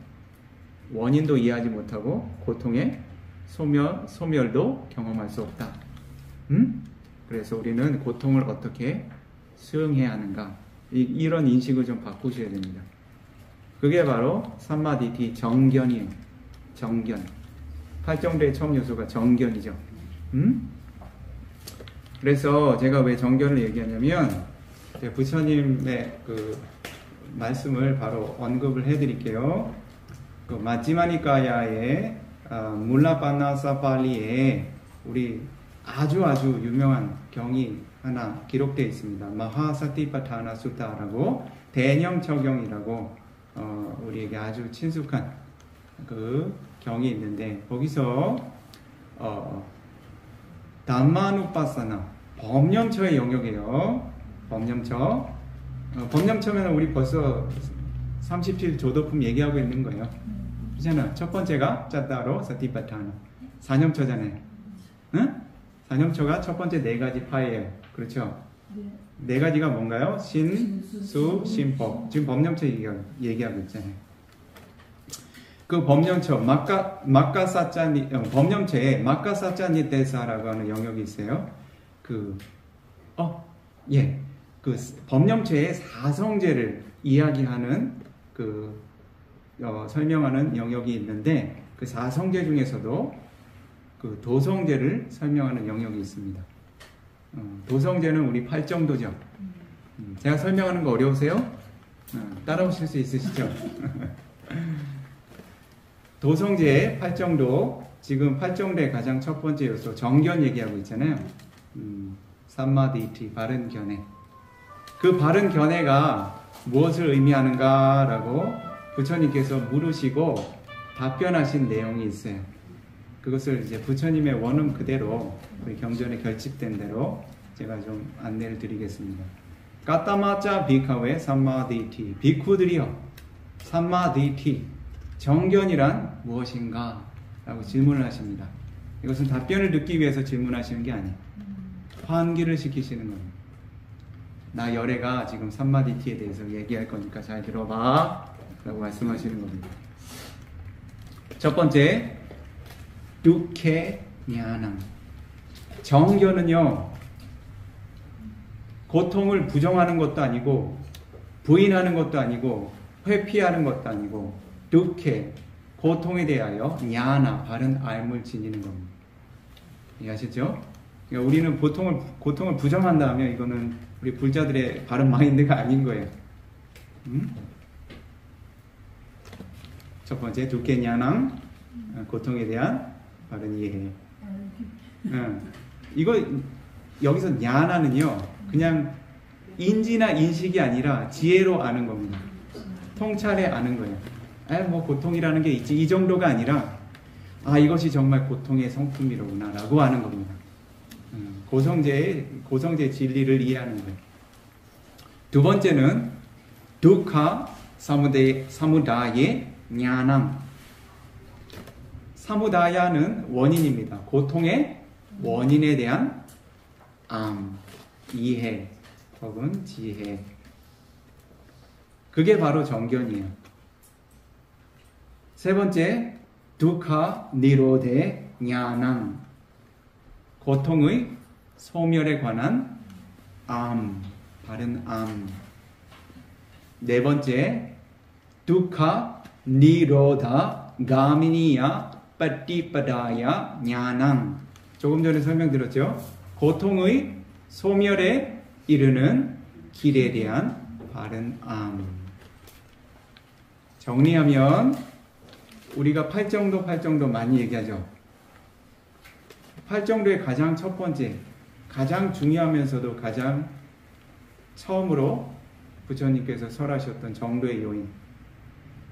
원인도 이해하지 못하고 고통의 소멸도 경험할 수 없다. 그래서 우리는 고통을 어떻게 수용해야 하는가, 이런 인식을 좀 바꾸셔야 됩니다. 그게 바로 삼마디티 정견이에요. 정견. 8 정도의 처음 요소가 정견이죠. 그래서 제가 왜 정견을 얘기하냐면 부처님의 그 말씀을 바로 언급을 해드릴게요. 그 마지마니까야의 물라바나사팔리에 우리 아주 유명한 경이 하나 기록되어 있습니다. 마하사티파타나 수타라고 대념처경이라고 우리에게 아주 친숙한 그 경이 있는데 거기서 담마누파사나 법념처의 영역이에요. 법념처. 법념처면 우리 벌써 37조도품 얘기하고 있는 거예요. 그렇잖아. 첫 번째가 짜따로 사티파타나 4념처잖아요. 응? 4념처가 첫 번째 4가지 파예요. 그렇죠? 네 가지가 뭔가요? 신, 수, 신법. 지금 법념처 얘기하고 있잖아요. 그 법령처 마카사짜니 법령체에 마카사짜니 대사라고 하는 영역이 있어요. 그 법령체의 사성제를 이야기하는 설명하는 영역이 있는데 그 사성제 중에서도 그 도성제를 설명하는 영역이 있습니다. 도성제는 우리 팔정도죠. 제가 설명하는 거 어려우세요? 따라오실 수 있으시죠? 도성제의 팔정도, 지금 팔정도의 가장 첫 번째 요소 정견 얘기하고 있잖아요. 삼마디티, 바른 견해. 그 바른 견해가 무엇을 의미하는가라고 부처님께서 물으시고 답변하신 내용이 있어요. 그것을 이제 부처님의 원음 그대로 우리 경전에 결집된 대로 제가 좀 안내를 드리겠습니다. 까따마짜 비카웨 삼마디티, 비쿠들이여 삼마디티, 정견이란 무엇인가? 라고 질문을 하십니다. 이것은 답변을 듣기 위해서 질문하시는 게 아니에요. 환기를 시키시는 겁니다. 나 열애가 지금 삼마디티에 대해서 얘기할 거니까 잘 들어봐 라고 말씀하시는 겁니다. 첫 번째, 두케 냐낭. 정견은요, 고통을 부정하는 것도 아니고 부인하는 것도 아니고 회피하는 것도 아니고 두케, 고통에 대하여 냐나, 바른 알물 지니는 겁니다. 이해하시죠? 그러니까 우리는 고통을 부정한다 하면 이거는 우리 불자들의 바른 마인드가 아닌 거예요. 첫 번째, 두케 냐낭, 고통에 대한 바른 이해. 이거 여기서 냐나는요, 그냥 인지나 인식이 아니라 지혜로 아는 겁니다. 통찰에 아는 거예요. 뭐 고통이라는 게 있지, 이 정도가 아니라 이것이 정말 고통의 성품이로구나 라고 하는 겁니다. 고성제의 진리를 이해하는 거예요. 두 번째는 두카 사무다예 냐낭. 사무다야는 원인입니다. 고통의 원인에 대한 이해 혹은 지혜. 그게 바로 정견이에요. 세 번째, 두카 니로데 냐낭. 고통의 소멸에 관한 바른 네 번째, 두카 니로다 가미니야 빠띠빠다야 냐낭. 조금 전에 설명드렸죠. 고통의 소멸에 이르는 길에 대한 바른 정리하면 우리가 팔정도 많이 얘기하죠. 팔정도의 가장 첫 번째, 가장 중요하면서도 가장 처음으로 부처님께서 설하셨던 정도의 요인,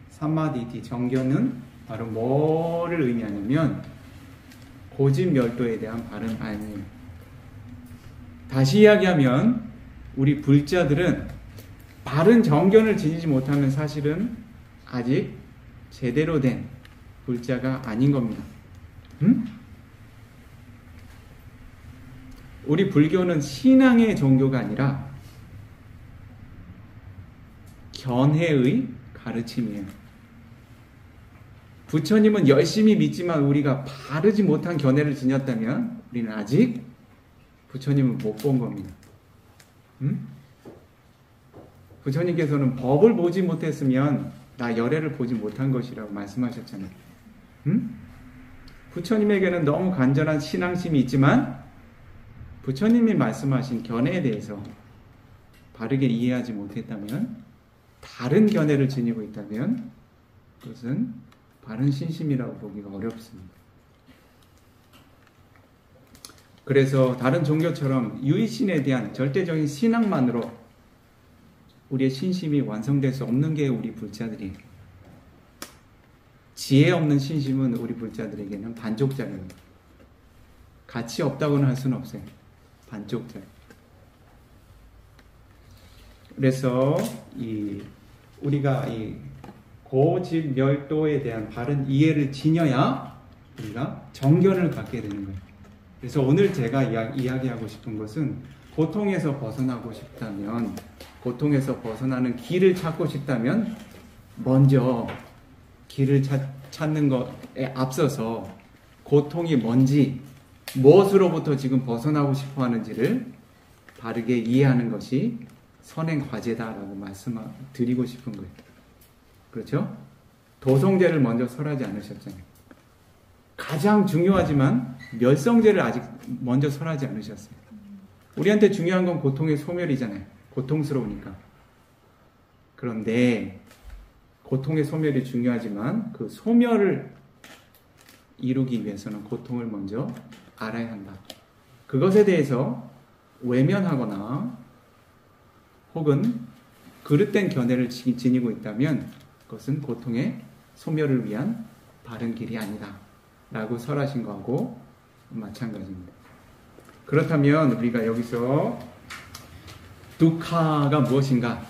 삼마디티, 정견은 바로 뭐를 의미하냐면 고집멸도에 대한 바른 알미. 다시 이야기하면 우리 불자들은 바른 정견을 지니지 못하면 사실은 아직 제대로 된 불자가 아닌 겁니다. 우리 불교는 신앙의 종교가 아니라 견해의 가르침이에요. 부처님은 열심히 믿지만 우리가 바르지 못한 견해를 지녔다면 우리는 아직 부처님을 못 본 겁니다. 부처님께서는 법을 보지 못했으면 나 열애를 보지 못한 것이라고 말씀하셨잖아요. 부처님에게는 너무 간절한 신앙심이 있지만 부처님이 말씀하신 견해에 대해서 바르게 이해하지 못했다면, 다른 견해를 지니고 있다면 그것은 바른 신심이라고 보기가 어렵습니다. 그래서 다른 종교처럼 유의신에 대한 절대적인 신앙만으로 우리의 신심이 완성될 수 없는 게 우리 불자들이에요. 지혜 없는 신심은 우리 불자들에게는 반쪽짜리입니다. 가치 없다고는 할 수는 없어요. 반쪽짜리. 그래서 우리가 이 고집멸도에 대한 바른 이해를 지녀야 우리가 정견을 갖게 되는 거예요. 그래서 오늘 제가 이야기하고 싶은 것은 고통에서 벗어나고 싶다면, 고통에서 벗어나는 길을 찾고 싶다면 먼저 길을 찾는 것에 앞서서 고통이 뭔지, 무엇으로부터 지금 벗어나고 싶어 하는지를 바르게 이해하는 것이 선행 과제다라고 말씀드리고 싶은 거예요. 그렇죠? 도성죄를 먼저 설하지 않으셨잖아요. 가장 중요하지만 멸성죄를 아직 먼저 설하지 않으셨어요. 우리한테 중요한 건 고통의 소멸이잖아요. 고통스러우니까. 그런데 고통의 소멸이 중요하지만 그 소멸을 이루기 위해서는 고통을 먼저 알아야 한다. 그것에 대해서 외면하거나 혹은 그릇된 견해를 지니고 있다면 그것은 고통의 소멸을 위한 바른 길이 아니다 라고 설하신 거하고 마찬가지입니다. 그렇다면 우리가 여기서 두카가 무엇인가?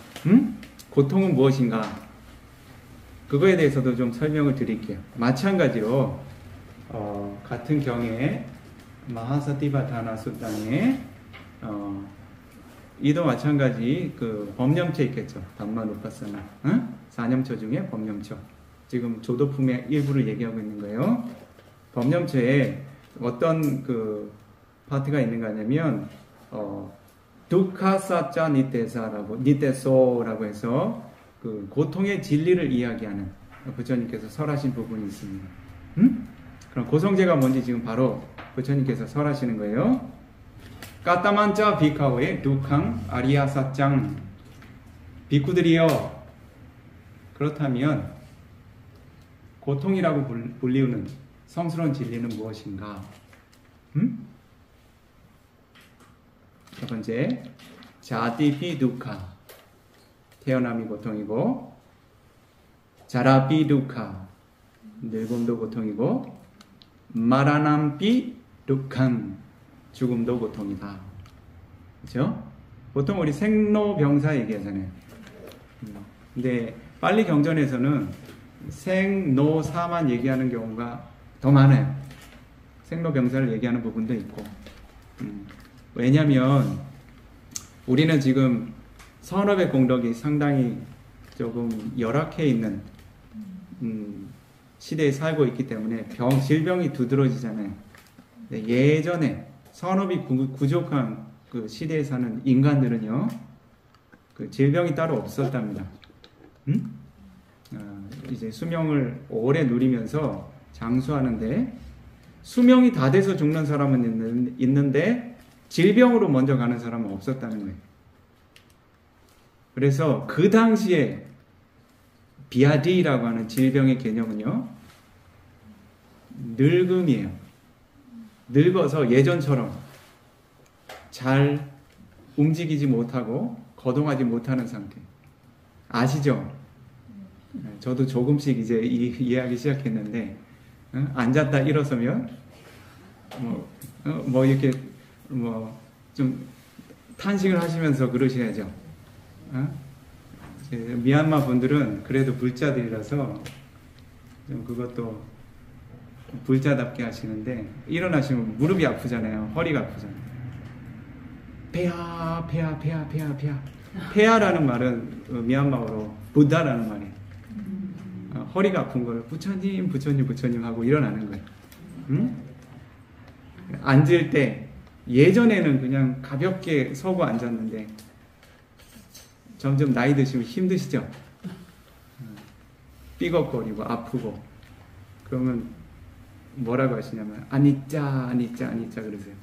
고통은 무엇인가? 그거에 대해서도 좀 설명을 드릴게요. 마찬가지로 같은 경에 마하사티바타나 수단에 이도 마찬가지 그 법념처 있겠죠. 담마누파사나 4념처 중에 법념처. 지금 조도품의 일부를 얘기하고 있는 거예요. 법념처에 어떤 그 파트가 있는가 하냐면 두카사짜 니테소라고 해서 그 고통의 진리를 이야기하는 부처님께서 설하신 부분이 있습니다. 그럼 고성제가 뭔지 지금 바로 부처님께서 설하시는 거예요. 까따만짜 비카오의 두캉 아리아사짱. 비쿠들이여, 그렇다면 고통이라고 불리우는 성스러운 진리는 무엇인가? 첫 번째, 자티피 두카, 태어남이 고통이고, 자라피 두카, 늙음도 고통이고, 마라남피 두칸, 죽음도 고통이다. 그렇죠? 보통 우리 생로병사 얘기하잖아요. 근데 빨리 경전에서는 생로사만 얘기하는 경우가 더 많아요. 생로병사를 얘기하는 부분도 있고. 왜냐하면 우리는 지금 선업의 공덕이 상당히 조금 열악해 있는 시대에 살고 있기 때문에 질병이 두드러지잖아요. 예전에 선업이 부족한 그 시대에 사는 인간들은요, 그 질병이 따로 없었답니다. 이제 수명을 오래 누리면서 장수하는데, 수명이 다 돼서 죽는 사람은 있는데 질병으로 먼저 가는 사람은 없었다는 거예요. 그래서 그 당시에 비아디라고 하는 질병의 개념은요, 늙음이에요. 늙어서 예전처럼 잘 움직이지 못하고 거동하지 못하는 상태. 아시죠? 저도 조금씩 이제 이해하기 시작했는데, 앉았다 일어서면 뭐 이렇게 뭐 좀 탄식을 하시면서 그러셔야죠. 미얀마 분들은 그래도 불자들이라서 좀 그것도 불자답게 하시는데, 일어나시면 무릎이 아프잖아요. 허리가 아프잖아요. 폐하. 폐하라는 말은 미얀마어로 부다라는 말이에요. 허리가 아픈 걸 부처님 하고 일어나는 거예요. 앉을 때 예전에는 그냥 가볍게 서고 앉았는데 점점 나이 드시면 힘드시죠? 삐걱거리고 아프고. 그러면 뭐라고 하시냐면 아니짜 그러세요.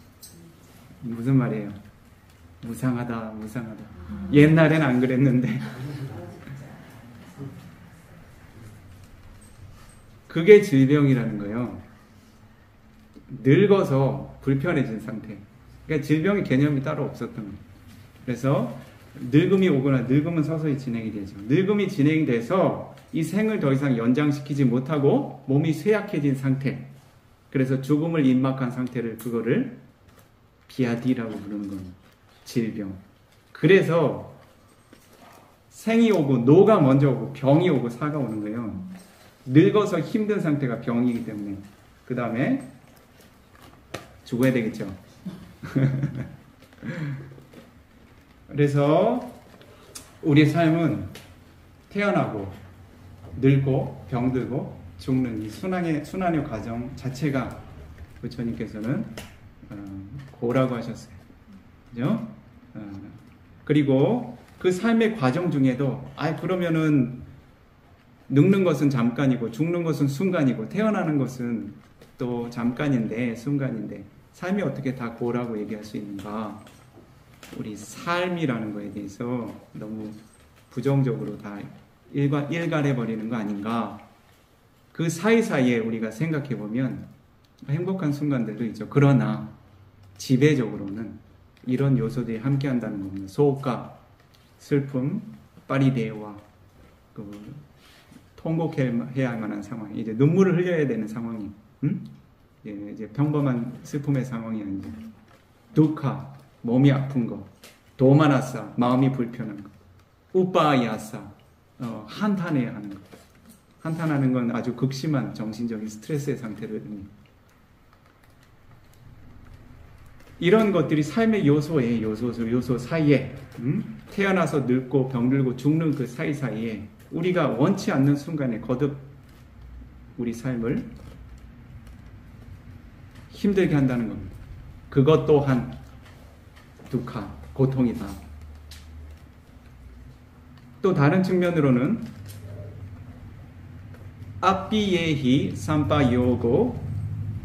무슨 말이에요? 무상하다. 옛날엔 안 그랬는데. 그게 질병이라는 거예요. 늙어서 불편해진 상태. 그러니까 질병의 개념이 따로 없었던 거예요. 그래서 늙음이 오거나, 늙음은 서서히 진행이 되죠. 늙음이 진행돼서 이 생을 더 이상 연장시키지 못하고 몸이 쇠약해진 상태. 그래서 죽음을 임박한 상태를, 그거를 비아디라고 부르는 겁니다. 질병. 그래서 생이 오고 노가 먼저 오고 병이 오고 사가 오는 거예요. 늙어서 힘든 상태가 병이기 때문에. 그 다음에 죽어야 되겠죠. 그래서 우리의 삶은 태어나고 늙고 병들고 죽는 이 순환의 과정 자체가 부처님께서는 고라고 하셨어요. 그죠? 그리고 그 삶의 과정 중에도 그러면은 늙는 것은 잠깐이고 죽는 것은 순간이고 태어나는 것은 또 잠깐인데 순간인데 삶이 어떻게 다 고라고 얘기할 수 있는가? 우리 삶이라는 거에 대해서 너무 부정적으로 다 일갈해버리는 거 아닌가? 그 사이사이에 우리가 생각해보면 행복한 순간들도 있죠. 그러나 지배적으로는 이런 요소들이 함께한다는 겁니다. 소가, 슬픔, 파리데와 통곡해야 할 만한 상황, 이제 눈물을 흘려야 되는 상황이, 이제 평범한 슬픔의 상황이 아니죠. 두카, 몸이 아픈 거, 도마나사, 마음이 불편한 거, 우빠야사, 한탄해야 하는 거. 한탄하는 건 아주 극심한 정신적인 스트레스의 상태를 의미합니다. 이런 것들이 삶의 요소의 요소 사이에 태어나서 늙고 병들고 죽는 그 사이사이에 우리가 원치 않는 순간에 거듭 우리 삶을 힘들게 한다는 겁니다. 그것 또한 두카, 고통이다. 또 다른 측면으로는 아삐예히 삼파요고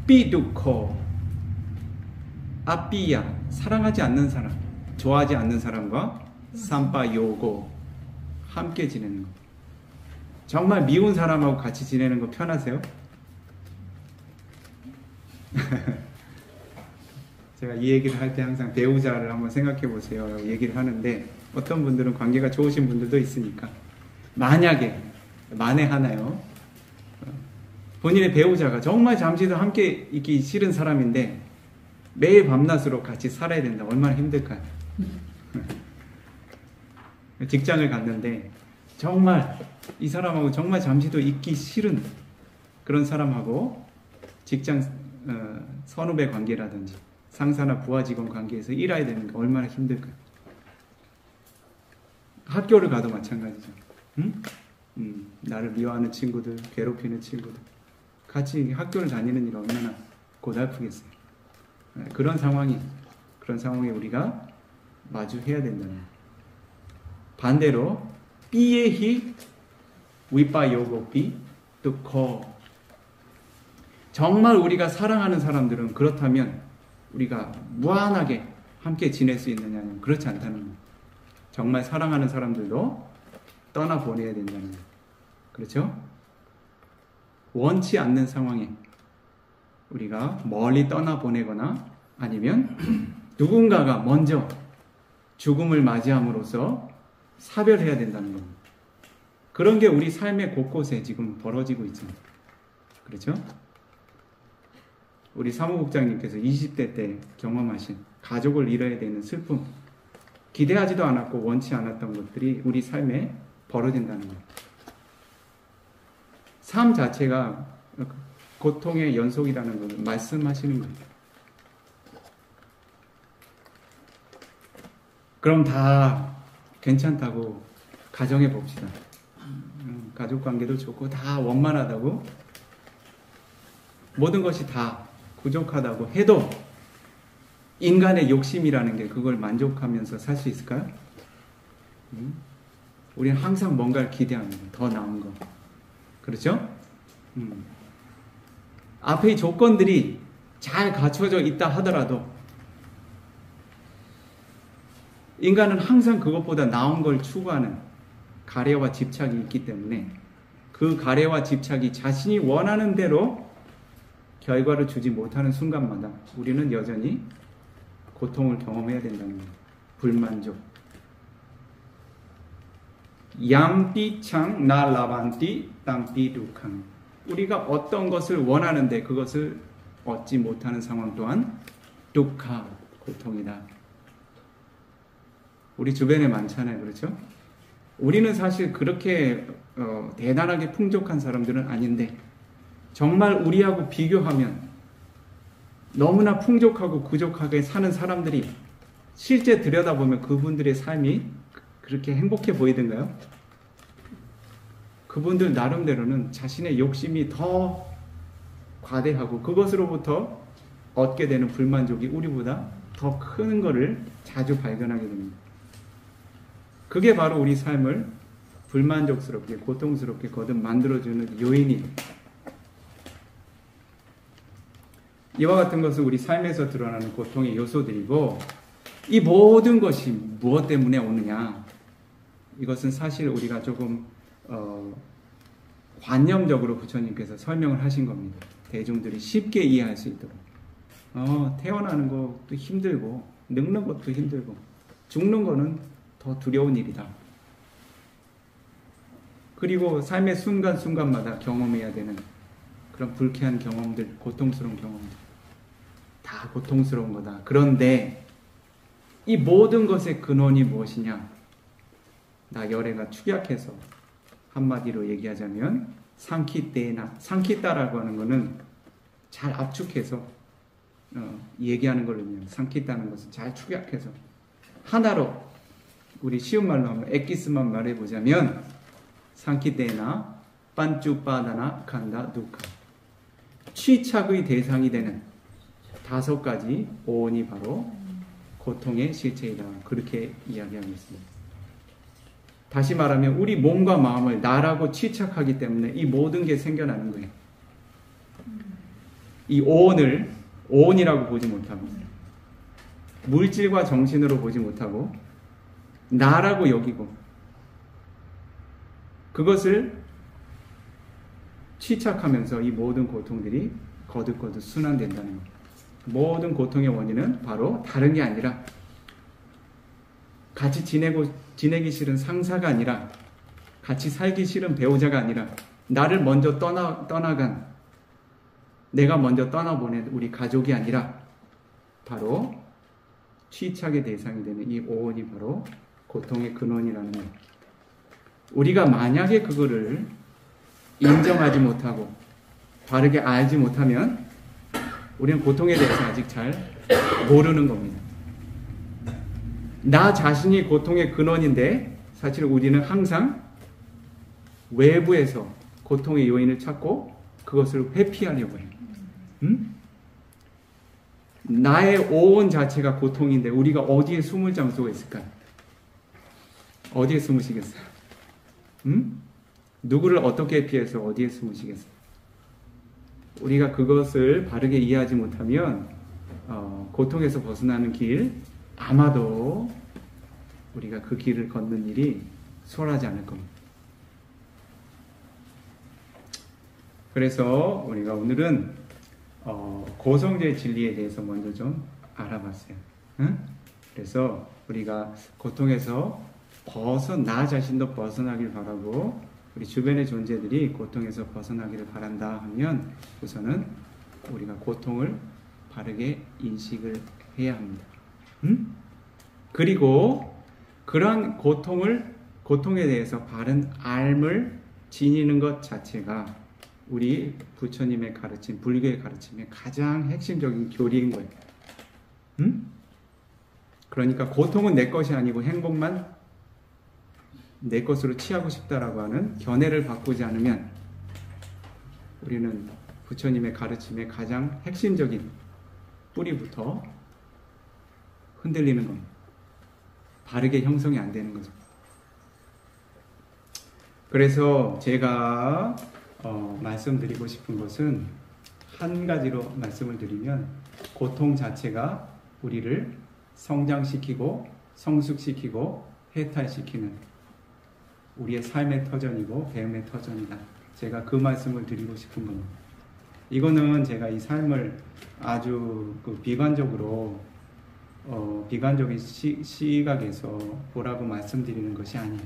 삐두코, 아삐야, 사랑하지 않는 사람, 좋아하지 않는 사람과 삼파요고, 함께 지내는 것. 정말 미운 사람하고 같이 지내는 거 편하세요? 제가 이 얘기를 할 때 항상 배우자를 한번 생각해 보세요 라고 얘기를 하는데, 어떤 분들은 관계가 좋으신 분들도 있으니까 만약에 만에 하나요, 본인의 배우자가 정말 잠시도 함께 있기 싫은 사람인데 매일 밤낮으로 같이 살아야 된다. 얼마나 힘들까요? 직장을 갔는데 정말 이 사람하고 정말 잠시도 있기 싫은 그런 사람하고 직장 선후배 관계라든지 상사나 부하 직원 관계에서 일해야 되는 게 얼마나 힘들까요? 학교를 가도 마찬가지죠. 나를 미워하는 친구들, 괴롭히는 친구들, 같이 학교를 다니는 일 얼마나 고달프겠어요. 그런 상황에 우리가 마주해야 된다는 거예요. 반대로 삐예히 위빠요고삐 뚜커, 정말 우리가 사랑하는 사람들은 그렇다면 우리가 무한하게 함께 지낼 수 있느냐면 그렇지 않다는 거예요. 정말 사랑하는 사람들도 떠나보내야 된다는 거예요. 그렇죠? 원치 않는 상황에 우리가 멀리 떠나보내거나 아니면 누군가가 먼저 죽음을 맞이함으로써 사별해야 된다는 겁니다. 그런 게 우리 삶의 곳곳에 지금 벌어지고 있잖아요. 그렇죠? 우리 사무국장님께서 20대 때 경험하신 가족을 잃어야 되는 슬픔, 기대하지도 않았고 원치 않았던 것들이 우리 삶에 벌어진다는 거예요. 삶 자체가 고통의 연속이라는 것을 말씀하시는 거예요. 그럼 다 괜찮다고 가정해 봅시다. 가족 관계도 좋고 다 원만하다고, 모든 것이 다 부족하다고 해도 인간의 욕심이라는 게 그걸 만족하면서 살 수 있을까요? 우리는 항상 뭔가를 기대합니다. 더 나은 거. 그렇죠? 앞의 조건들이 잘 갖춰져 있다 하더라도 인간은 항상 그것보다 나은 걸 추구하는 가래와 집착이 있기 때문에 그 가래와 집착이 자신이 원하는 대로 결과를 주지 못하는 순간마다 우리는 여전히 고통을 경험해야 된다는 거예요. 불만족. 얌삐창 나 라반띠 땅삐두캉. 우리가 어떤 것을 원하는데 그것을 얻지 못하는 상황 또한 두카, 고통이다. 우리 주변에 많잖아요. 그렇죠? 우리는 사실 그렇게 대단하게 풍족한 사람들은 아닌데 정말 우리하고 비교하면 너무나 풍족하고 부족하게 사는 사람들이 실제 들여다보면 그분들의 삶이 그렇게 행복해 보이던가요? 그분들 나름대로는 자신의 욕심이 더 과대하고 그것으로부터 얻게 되는 불만족이 우리보다 더 큰 것을 자주 발견하게 됩니다. 그게 바로 우리 삶을 불만족스럽게 고통스럽게 거듭 만들어주는 요인입니다. 이와 같은 것은 우리 삶에서 드러나는 고통의 요소들이고, 이 모든 것이 무엇 때문에 오느냐, 이것은 사실 우리가 조금 관념적으로 부처님께서 설명을 하신 겁니다. 대중들이 쉽게 이해할 수 있도록. 태어나는 것도 힘들고 늙는 것도 힘들고 죽는 거는 더 두려운 일이다. 그리고 삶의 순간순간마다 경험해야 되는 그런 불쾌한 경험들, 고통스러운 경험들, 다 고통스러운 거다. 그런데 이 모든 것의 근원이 무엇이냐? 나 열애가 축약해서 한마디로 얘기하자면 상키따라고 하는 것은 잘 압축해서 얘기하는 걸로 면 상키따는 것은 잘 축약해서 하나로 우리 쉬운 말로 하면 엑기스만 말해보자면 상키떼나 빤쭈빠다나 칸다 두카, 취착의 대상이 되는 5가지 오온이 바로 고통의 실체이다. 그렇게 이야기하고 있습니다. 다시 말하면 우리 몸과 마음을 나라고 취착하기 때문에 이 모든 게 생겨나는 거예요. 이 오온을 오온이라고 보지 못하고 물질과 정신으로 보지 못하고 나라고 여기고 그것을 취착하면서 이 모든 고통들이 거듭거듭 순환된다는 겁니다. 모든 고통의 원인은 바로 다른 게 아니라 같이 지내기 싫은 상사가 아니라 같이 살기 싫은 배우자가 아니라 나를 먼저 떠나간 내가 먼저 떠나보낸 우리 가족이 아니라 바로 취착의 대상이 되는 이 오온이 바로 고통의 근원이라는 거예요. 우리가 만약에 그거를 인정하지 못하고 바르게 알지 못하면 우리는 고통에 대해서 아직 잘 모르는 겁니다. 나 자신이 고통의 근원인데 사실 우리는 항상 외부에서 고통의 요인을 찾고 그것을 회피하려고 해요. 나의 오온 자체가 고통인데 우리가 어디에 숨을 장소가 있을까요? 어디에 숨으시겠어요? 누구를 어떻게 피해서 어디에 숨으시겠어요? 우리가 그것을 바르게 이해하지 못하면 고통에서 벗어나는 길, 아마도 우리가 그 길을 걷는 일이 수월하지 않을 겁니다. 그래서 우리가 오늘은 고성제의 진리에 대해서 먼저 좀 알아봤어요. 그래서 우리가 고통에서 나 자신도 벗어나길 바라고 우리 주변의 존재들이 고통에서 벗어나기를 바란다 하면 우선은 우리가 고통을 바르게 인식을 해야 합니다. 그리고 그런 고통에 대해서 바른 알을 지니는 것 자체가 우리 부처님의 가르침, 불교의 가르침의 가장 핵심적인 교리인 거예요. 그러니까 고통은 내 것이 아니고 행복만 내 것으로 취하고 싶다라고 하는 견해를 바꾸지 않으면 우리는 부처님의 가르침의 가장 핵심적인 뿌리부터 흔들리는 겁니다. 바르게 형성이 안 되는 거죠. 그래서 제가 말씀드리고 싶은 것은 한 가지로 말씀을 드리면 고통 자체가 우리를 성장시키고 성숙시키고 해탈시키는 우리의 삶의 터전이고 배움의 터전이다. 제가 그 말씀을 드리고 싶은 겁니다. 이거는 제가 이 삶을 아주 비관적으로 비관적인 시각에서 보라고 말씀드리는 것이 아니에요.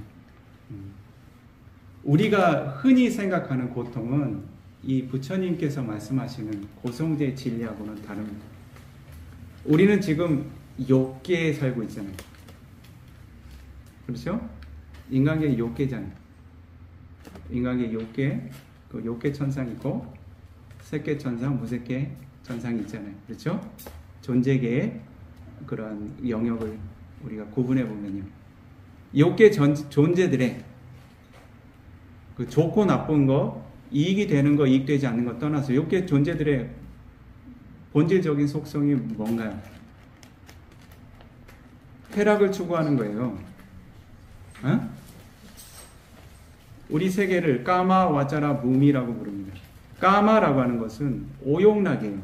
우리가 흔히 생각하는 고통은 이 부처님께서 말씀하시는 고성제의 진리하고는 다릅니다. 우리는 지금 욕계에 살고 있잖아요. 그렇죠? 인간계는 욕계잖아요. 인간계 욕계, 그 욕계 천상 있고 색계 천상, 무색계 천상이 있잖아요. 그렇죠? 존재계의 그러한 영역을 우리가 구분해 보면요. 욕계 존재들의 그 좋고 나쁜 거, 이익이 되는 거, 이익되지 않는 거 떠나서 요게 존재들의 본질적인 속성이 뭔가요? 쾌락을 추구하는 거예요. 어? 우리 세계를 까마 와짜라 무미라고 부릅니다. 까마라고 하는 것은 오용락이에요.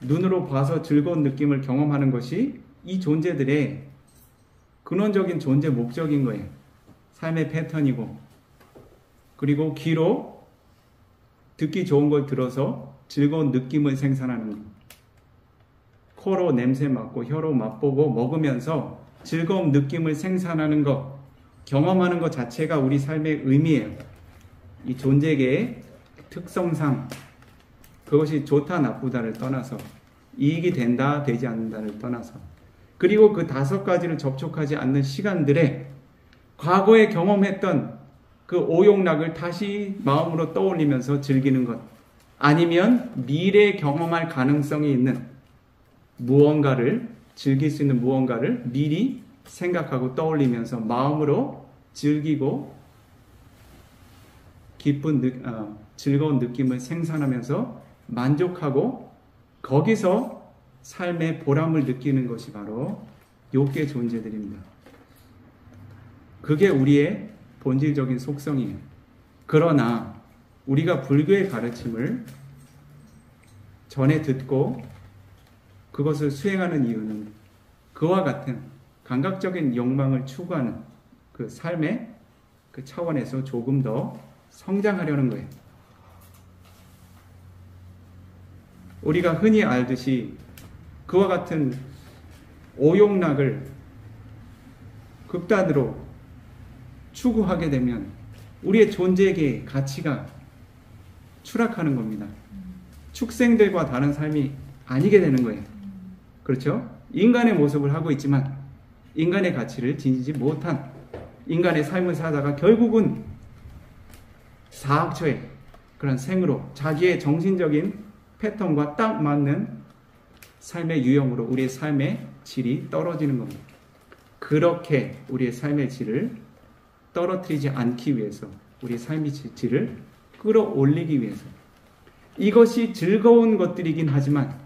눈으로 봐서 즐거운 느낌을 경험하는 것이 이 존재들의 근원적인 존재 목적인 거예요. 삶의 패턴이고, 그리고 귀로 듣기 좋은 걸 들어서 즐거운 느낌을 생산하는 것, 코로 냄새 맡고 혀로 맛보고 먹으면서 즐거운 느낌을 생산하는 것, 경험하는 것 자체가 우리 삶의 의미예요. 이 존재계의 특성상 그것이 좋다 나쁘다를 떠나서, 이익이 된다 되지 않는다를 떠나서, 그리고 그 5가지를 접촉하지 않는 시간들에 과거에 경험했던 그 오용락을 다시 마음으로 떠올리면서 즐기는 것, 아니면 미래에 경험할 가능성이 있는 무언가를, 즐길 수 있는 무언가를 미리 생각하고 떠올리면서 마음으로 즐기고 즐거운 느낌을 생산하면서 만족하고 거기서 삶의 보람을 느끼는 것이 바로 요괴 존재들입니다. 그게 우리의 본질적인 속성이에요. 그러나 우리가 불교의 가르침을 전에 듣고 그것을 수행하는 이유는 그와 같은 감각적인 욕망을 추구하는 그 삶의 그 차원에서 조금 더 성장하려는 거예요. 우리가 흔히 알듯이 그와 같은 오용락을 극단으로 추구하게 되면 우리의 존재의 가치가 추락하는 겁니다. 축생들과 다른 삶이 아니게 되는 거예요. 그렇죠? 인간의 모습을 하고 있지만 인간의 가치를 지니지 못한 인간의 삶을 살다가 결국은 사악처의 그런 생으로 자기의 정신적인 패턴과 딱 맞는 삶의 유형으로 우리의 삶의 질이 떨어지는 겁니다. 그렇게 우리의 삶의 질을 떨어뜨리지 않기 위해서, 우리의 삶의 질을 끌어올리기 위해서, 이것이 즐거운 것들이긴 하지만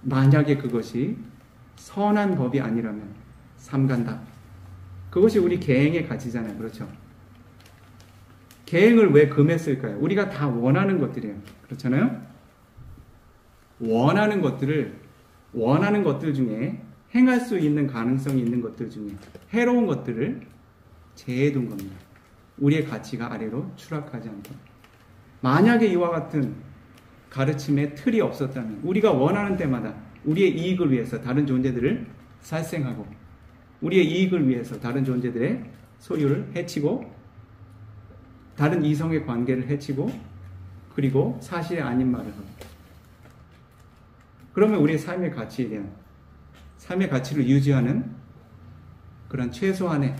만약에 그것이 선한 법이 아니라면 삼간다. 그것이 우리 계행의 가치잖아요. 그렇죠? 계행을 왜 금했을까요? 우리가 다 원하는 것들이에요. 그렇잖아요? 원하는 것들 중에 행할 수 있는 가능성이 있는 것들 중에 해로운 것들을 제해둔 겁니다. 우리의 가치가 아래로 추락하지 않도록. 만약에 이와 같은 가르침의 틀이 없었다면 우리가 원하는 때마다 우리의 이익을 위해서 다른 존재들을 살생하고 우리의 이익을 위해서 다른 존재들의 소유를 해치고 다른 이성의 관계를 해치고 그리고 사실이 아닌 말을 하고, 그러면 우리의 삶의 가치에 대한, 삶의 가치를 유지하는 그런 최소한의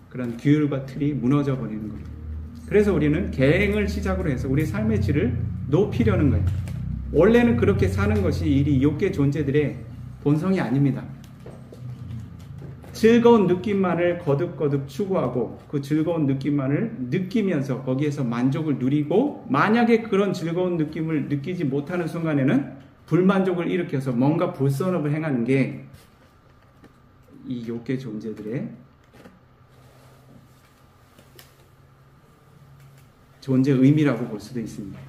그런 규율과 틀이 무너져 버리는 거예요. 그래서 우리는 계행을 시작으로 해서 우리의 삶의 질을 높이려는 거예요. 원래는 그렇게 사는 것이 이 욕계 존재들의 본성이 아닙니다. 즐거운 느낌만을 거듭거듭 추구하고 그 즐거운 느낌만을 느끼면서 거기에서 만족을 누리고, 만약에 그런 즐거운 느낌을 느끼지 못하는 순간에는 불만족을 일으켜서 뭔가 불선업을 행하는 게 이 욕계 존재들의 존재 의미라고 볼 수도 있습니다.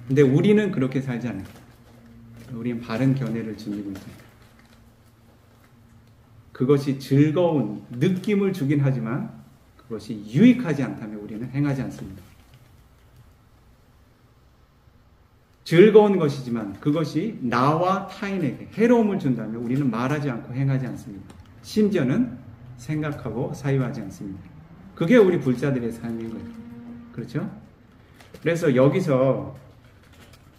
근데 우리는 그렇게 살지 않아요. 우리는 바른 견해를 지니고 있습니다. 그것이 즐거운 느낌을 주긴 하지만 그것이 유익하지 않다면 우리는 행하지 않습니다. 즐거운 것이지만 그것이 나와 타인에게 해로움을 준다면 우리는 말하지 않고 행하지 않습니다. 심지어는 생각하고 사유하지 않습니다. 그게 우리 불자들의 삶인 거예요. 그렇죠? 그래서 여기서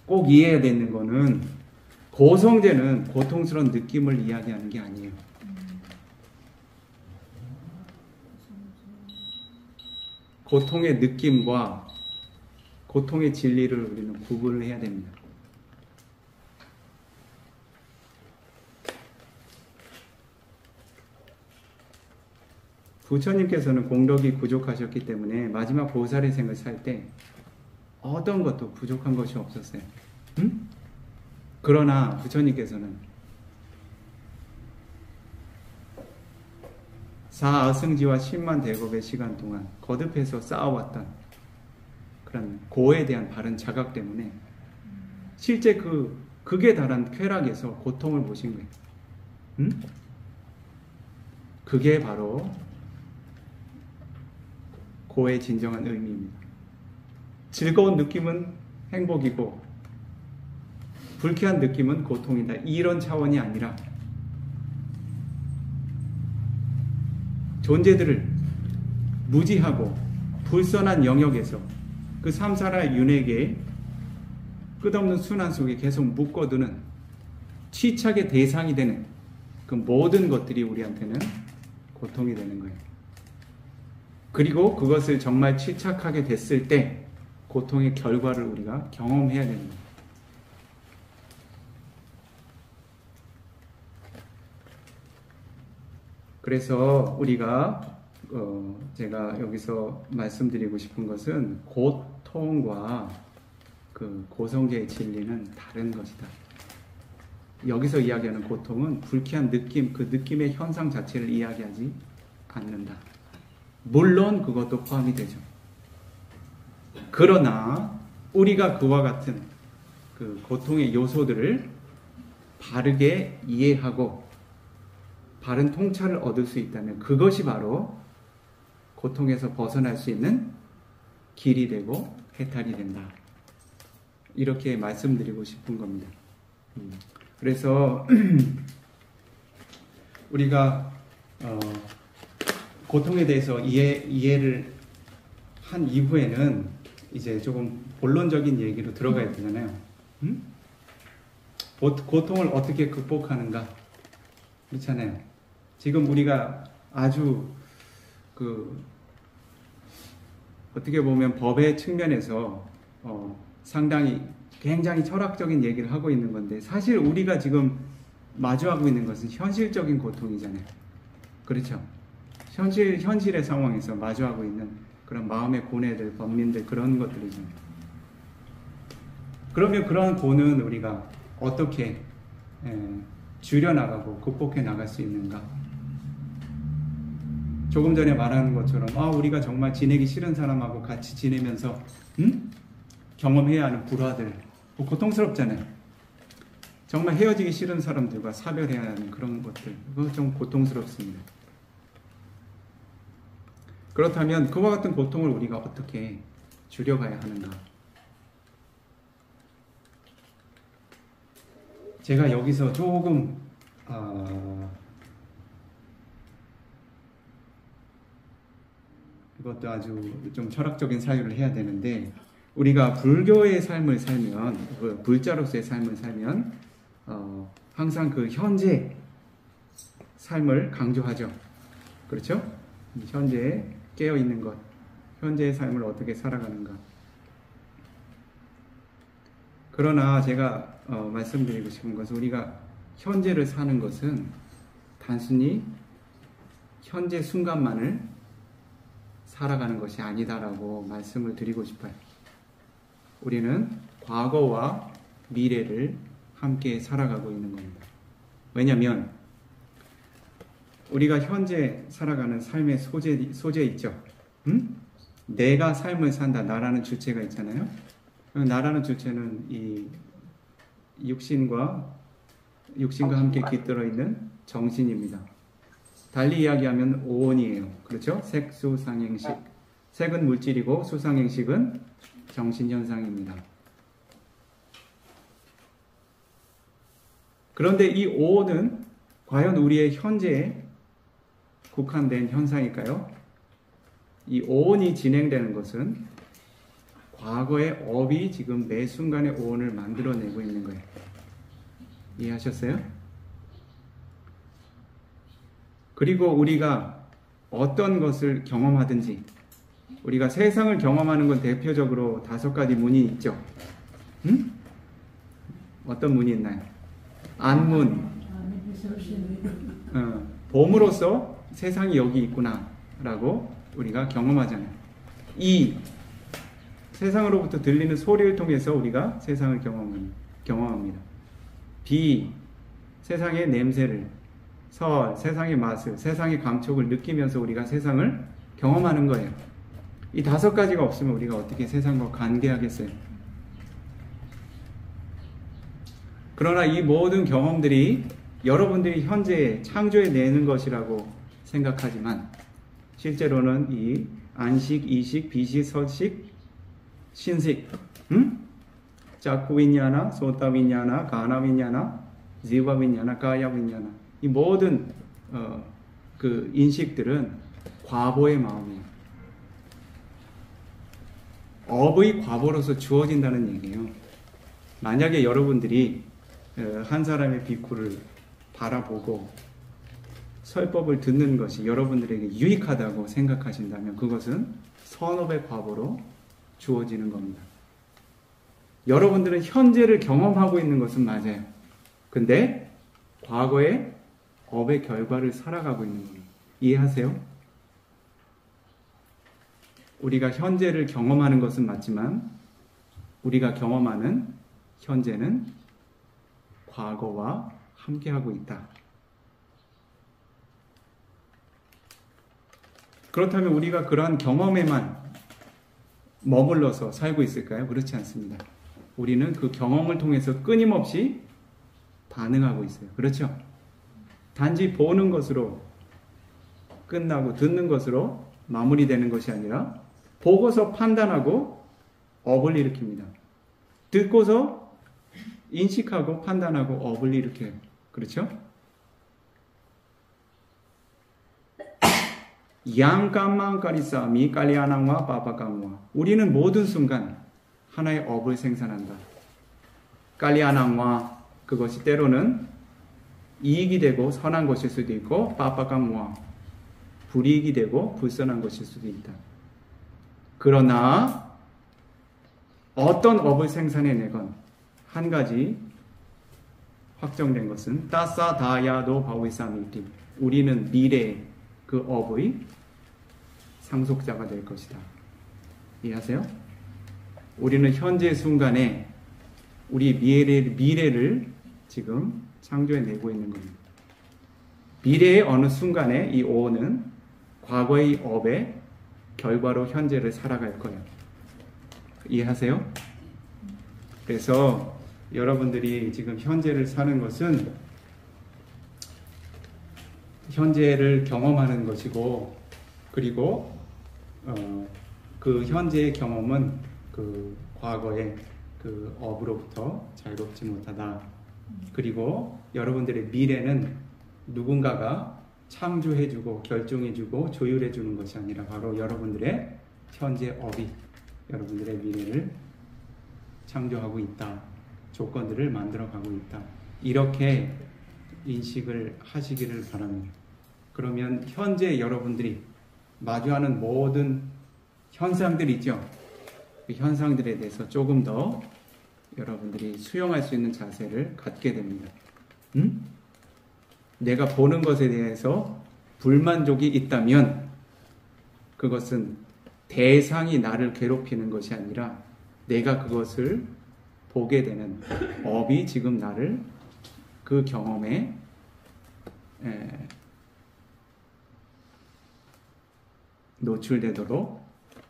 꼭 이해해야 되는 거는 고성제는 고통스러운 느낌을 이야기하는 게 아니에요. 고통의 느낌과 고통의 진리를 우리는 구분을 해야 됩니다. 부처님께서는 공덕이 부족하셨기 때문에 마지막 보살의 생을 살 때 어떤 것도 부족한 것이 없었어요. 응? 그러나 부처님께서는 사아승지와 10만 대겁의 시간 동안 거듭해서 쌓아왔던 그런 고에 대한 바른 자각 때문에 실제 극에 달한 쾌락에서 고통을 보신 거예요. 응? 그게 바로 고의 진정한 의미입니다. 즐거운 느낌은 행복이고 불쾌한 느낌은 고통이다. 이런 차원이 아니라 존재들을 무지하고 불선한 영역에서 그 삼사라 윤회계의 끝없는 순환 속에 계속 묶어두는 취착의 대상이 되는 그 모든 것들이 우리한테는 고통이 되는 거예요. 그리고 그것을 정말 취착하게 됐을 때 고통의 결과를 우리가 경험해야 되는 거예요. 그래서 우리가 제가 여기서 말씀드리고 싶은 것은 고통과 그 고성계의 진리는 다른 것이다. 여기서 이야기하는 고통은 불쾌한 느낌, 그 느낌의 현상 자체를 이야기하지 않는다. 물론 그것도 포함이 되죠. 그러나 우리가 그와 같은 그 고통의 요소들을 바르게 이해하고 바른 통찰을 얻을 수 있다면 그것이 바로 고통에서 벗어날 수 있는 길이 되고 해탈이 된다. 이렇게 말씀드리고 싶은 겁니다. 그래서 우리가 고통에 대해서 이해를 한 이후에는 이제 조금 본론적인 얘기로 들어가야 되잖아요. 고통을 어떻게 극복하는가? 그렇잖아요. 지금 우리가 아주 어떻게 보면 법의 측면에서 상당히 굉장히 철학적인 얘기를 하고 있는 건데 사실 우리가 지금 마주하고 있는 것은 현실적인 고통이잖아요. 그렇죠? 현실의 상황에서 마주하고 있는 그런 마음의 고뇌들, 번민들 그런 것들이잖아요. 그러면 그러한 고는 우리가 어떻게 줄여나가고 극복해 나갈 수 있는가? 조금 전에 말하는 것처럼 우리가 정말 지내기 싫은 사람하고 같이 지내면서 경험해야 하는 불화들 고통스럽잖아요. 정말 헤어지기 싫은 사람들과 사별해야 하는 그런 것들 그거 좀 고통스럽습니다. 그렇다면 그와 같은 고통을 우리가 어떻게 줄여가야 하는가? 제가 여기서 조금 이것도 아주 좀 철학적인 사유를 해야 되는데 우리가 불교의 삶을 살면 불자로서의 삶을 살면 항상 그 현재 삶을 강조하죠. 그렇죠? 현재에 깨어있는 것, 현재의 삶을 어떻게 살아가는가. 그러나 제가 말씀드리고 싶은 것은 우리가 현재를 사는 것은 단순히 현재 순간만을 살아가는 것이 아니다라고 말씀을 드리고 싶어요. 우리는 과거와 미래를 함께 살아가고 있는 겁니다. 왜냐하면 우리가 현재 살아가는 삶의 소재 있죠. 내가 삶을 산다. 나라는 주체가 있잖아요. 나라는 주체는 이 육신과 함께 깃들어 있는 정신입니다. 달리 이야기하면 오온이에요. 그렇죠? 색, 수, 상행식. 색은 물질이고 수상행식은 정신현상입니다. 그런데 이 오온은 과연 우리의 현재에 국한된 현상일까요? 이 오온이 진행되는 것은 과거의 업이 지금 매 순간에 오온을 만들어내고 있는 거예요. 이해하셨어요? 그리고 우리가 어떤 것을 경험하든지 우리가 세상을 경험하는 건 대표적으로 5가지 문이 있죠. 어떤 문이 있나요? 안문. 봄으로써 세상이 여기 있구나. 라고 우리가 경험하잖아요. 이 세상으로부터 들리는 소리를 통해서 우리가 세상을 경험합니다. 비, 세상의 냄새를, 세상의 맛을, 세상의 감촉을 느끼면서 우리가 세상을 경험하는 거예요. 이 5가지가 없으면 우리가 어떻게 세상과 관계하겠어요? 그러나 이 모든 경험들이 여러분들이 현재 창조해 내는 것이라고 생각하지만 실제로는 이 안식, 이식, 비식, 서식, 신식, 자쿠 빈야나, 소타 빈야나, 가나 빈야나, 지바 빈야나, 가야 빈야나, 이 모든 그 인식들은 과보의 마음이에요. 업의 과보로서 주어진다는 얘기예요. 만약에 여러분들이 한 사람의 비쿠를 바라보고 설법을 듣는 것이 여러분들에게 유익하다고 생각하신다면 그것은 선업의 과보로 주어지는 겁니다. 여러분들은 현재를 경험하고 있는 것은 맞아요. 근데 과거의 업의 결과를 살아가고 있는 겁니다. 이해하세요? 우리가 현재를 경험하는 것은 맞지만 우리가 경험하는 현재는 과거와 함께하고 있다. 그렇다면 우리가 그러한 경험에만 머물러서 살고 있을까요? 그렇지 않습니다. 우리는 그 경험을 통해서 끊임없이 반응하고 있어요. 그렇죠? 단지 보는 것으로 끝나고 듣는 것으로 마무리되는 것이 아니라 보고서 판단하고 업을 일으킵니다. 듣고서 인식하고 판단하고 업을 일으켜요. 그렇죠? 양감만까리싸미 깔리아낭와 빠바감와 우리는 모든 순간 하나의 업을 생산한다. 깔리아낭와 그것이 때로는 이익이 되고 선한 것일 수도 있고 빠바감와 불이익이 되고 불선한 것일 수도 있다. 그러나 어떤 업을 생산해내건 한 가지 확정된 것은 따사다야도 바위사미티 우리는 미래의 그 업의 상속자가 될 것이다. 이해하세요? 우리는 현재 순간에 우리 미래를 지금 창조해내고 있는 겁니다. 미래의 어느 순간에 이 오는 과거의 업의 결과로 현재를 살아갈 거예요. 이해하세요? 그래서 여러분들이 지금 현재를 사는 것은 현재를 경험하는 것이고 그리고 그 현재의 경험은 그 과거의 그 업으로부터 자유롭지 못하다. 그리고 여러분들의 미래는 누군가가 창조해주고 결정해주고 조율해주는 것이 아니라 바로 여러분들의 현재 업이 여러분들의 미래를 창조하고 있다. 조건들을 만들어가고 있다. 이렇게 인식을 하시기를 바랍니다. 그러면 현재 여러분들이 마주하는 모든 현상들 있죠? 그 현상들에 대해서 조금 더 여러분들이 수용할 수 있는 자세를 갖게 됩니다. 내가 보는 것에 대해서 불만족이 있다면 그것은 대상이 나를 괴롭히는 것이 아니라 내가 그것을 보게 되는 업이 지금 나를 그 경험에 노출되도록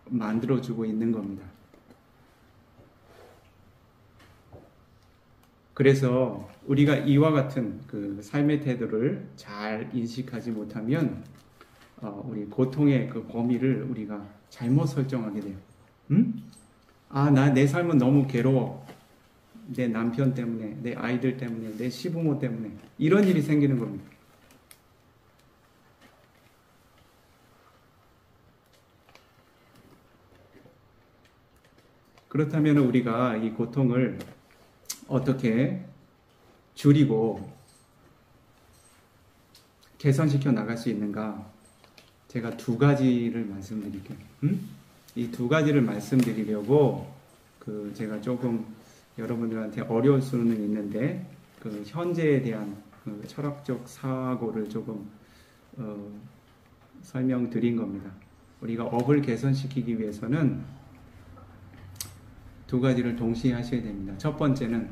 만들어주고 있는 겁니다. 그래서 우리가 이와 같은 그 삶의 태도를 잘 인식하지 못하면 우리 고통의 그 범위를 우리가 잘못 설정하게 돼요. 내 삶은 너무 괴로워. 내 남편 때문에, 내 아이들 때문에, 내 시부모 때문에 이런 일이 생기는 겁니다. 그렇다면 우리가 이 고통을 어떻게 줄이고 개선시켜 나갈 수 있는가? 제가 2가지를 말씀드릴게요. 이 2가지를 말씀드리려고 제가 조금 여러분들한테 어려울 수는 있는데 현재에 대한 철학적 사고를 조금 설명드린 겁니다. 우리가 업을 개선시키기 위해서는 두 가지를 동시에 하셔야 됩니다. 첫 번째는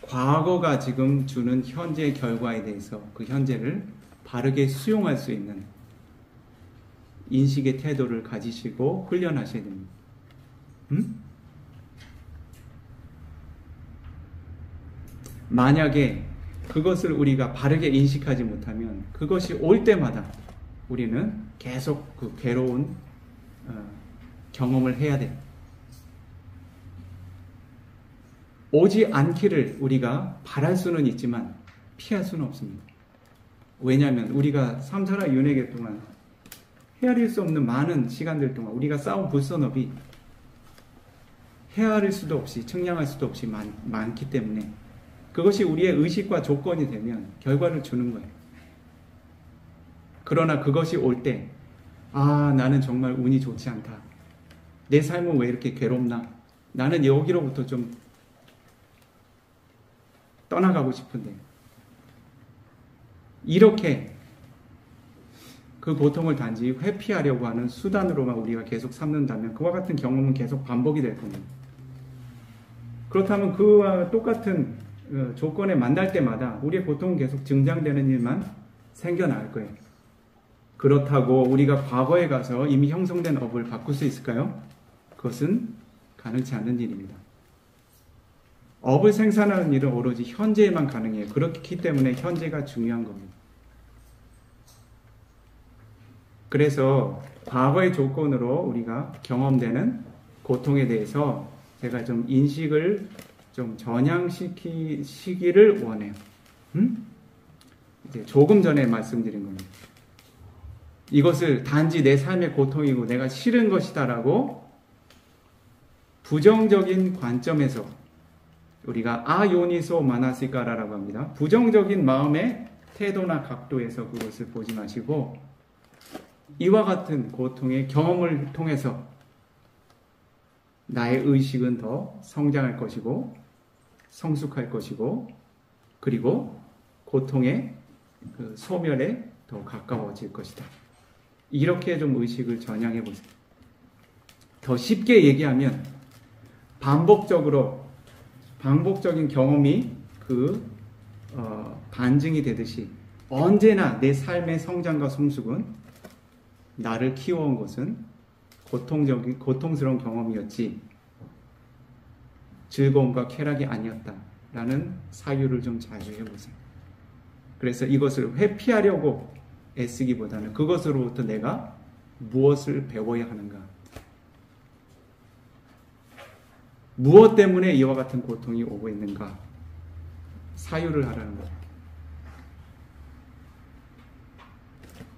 과거가 지금 주는 현재의 결과에 대해서 그 현재를 바르게 수용할 수 있는 인식의 태도를 가지시고 훈련하셔야 됩니다. 만약에 그것을 우리가 바르게 인식하지 못하면 그것이 올 때마다 우리는 계속 그 괴로운 경험을 해야 돼요. 오지 않기를 우리가 바랄 수는 있지만 피할 수는 없습니다. 왜냐하면 우리가 삶살아 윤회계 동안 헤아릴 수 없는 많은 시간들 동안 우리가 쌓은 불선업이 헤아릴 수도 없이 측량할 수도 없이 많기 때문에 그것이 우리의 의식과 조건이 되면 결과를 주는 거예요. 그러나 그것이 올 때 나는 정말 운이 좋지 않다. 내 삶은 왜 이렇게 괴롭나? 나는 여기로부터 좀 떠나가고 싶은데 이렇게 그 고통을 단지 회피하려고 하는 수단으로만 우리가 계속 삼는다면 그와 같은 경험은 계속 반복이 될 겁니다. 그렇다면 그와 똑같은 조건에 만날 때마다 우리의 고통은 계속 증장되는 일만 생겨날 거예요. 그렇다고 우리가 과거에 가서 이미 형성된 업을 바꿀 수 있을까요? 그것은 가능치 않는 일입니다. 업을 생산하는 일은 오로지 현재에만 가능해요. 그렇기 때문에 현재가 중요한 겁니다. 그래서 과거의 조건으로 우리가 경험되는 고통에 대해서 제가 좀 인식을 좀 전향시키기를 원해요. 이제 조금 전에 말씀드린 겁니다. 이것을 단지 내 삶의 고통이고 내가 싫은 것이다라고 부정적인 관점에서 우리가 아요니소 마나시카라라고 합니다. 부정적인 마음의 태도나 각도에서 그것을 보지 마시고 이와 같은 고통의 경험을 통해서 나의 의식은 더 성장할 것이고 성숙할 것이고 그리고 고통의 그 소멸에 더 가까워질 것이다. 이렇게 좀 의식을 전향해 보세요. 더 쉽게 얘기하면 반복적인 경험이 반증이 되듯이 언제나 내 삶의 성장과 성숙은 나를 키워온 것은 고통스러운 경험이었지 즐거움과 쾌락이 아니었다라는 사유를 좀 자유해 보세요. 그래서 이것을 회피하려고 애쓰기보다는 그것으로부터 내가 무엇을 배워야 하는가, 무엇 때문에 이와 같은 고통이 오고 있는가 사유를 하라는 거죠.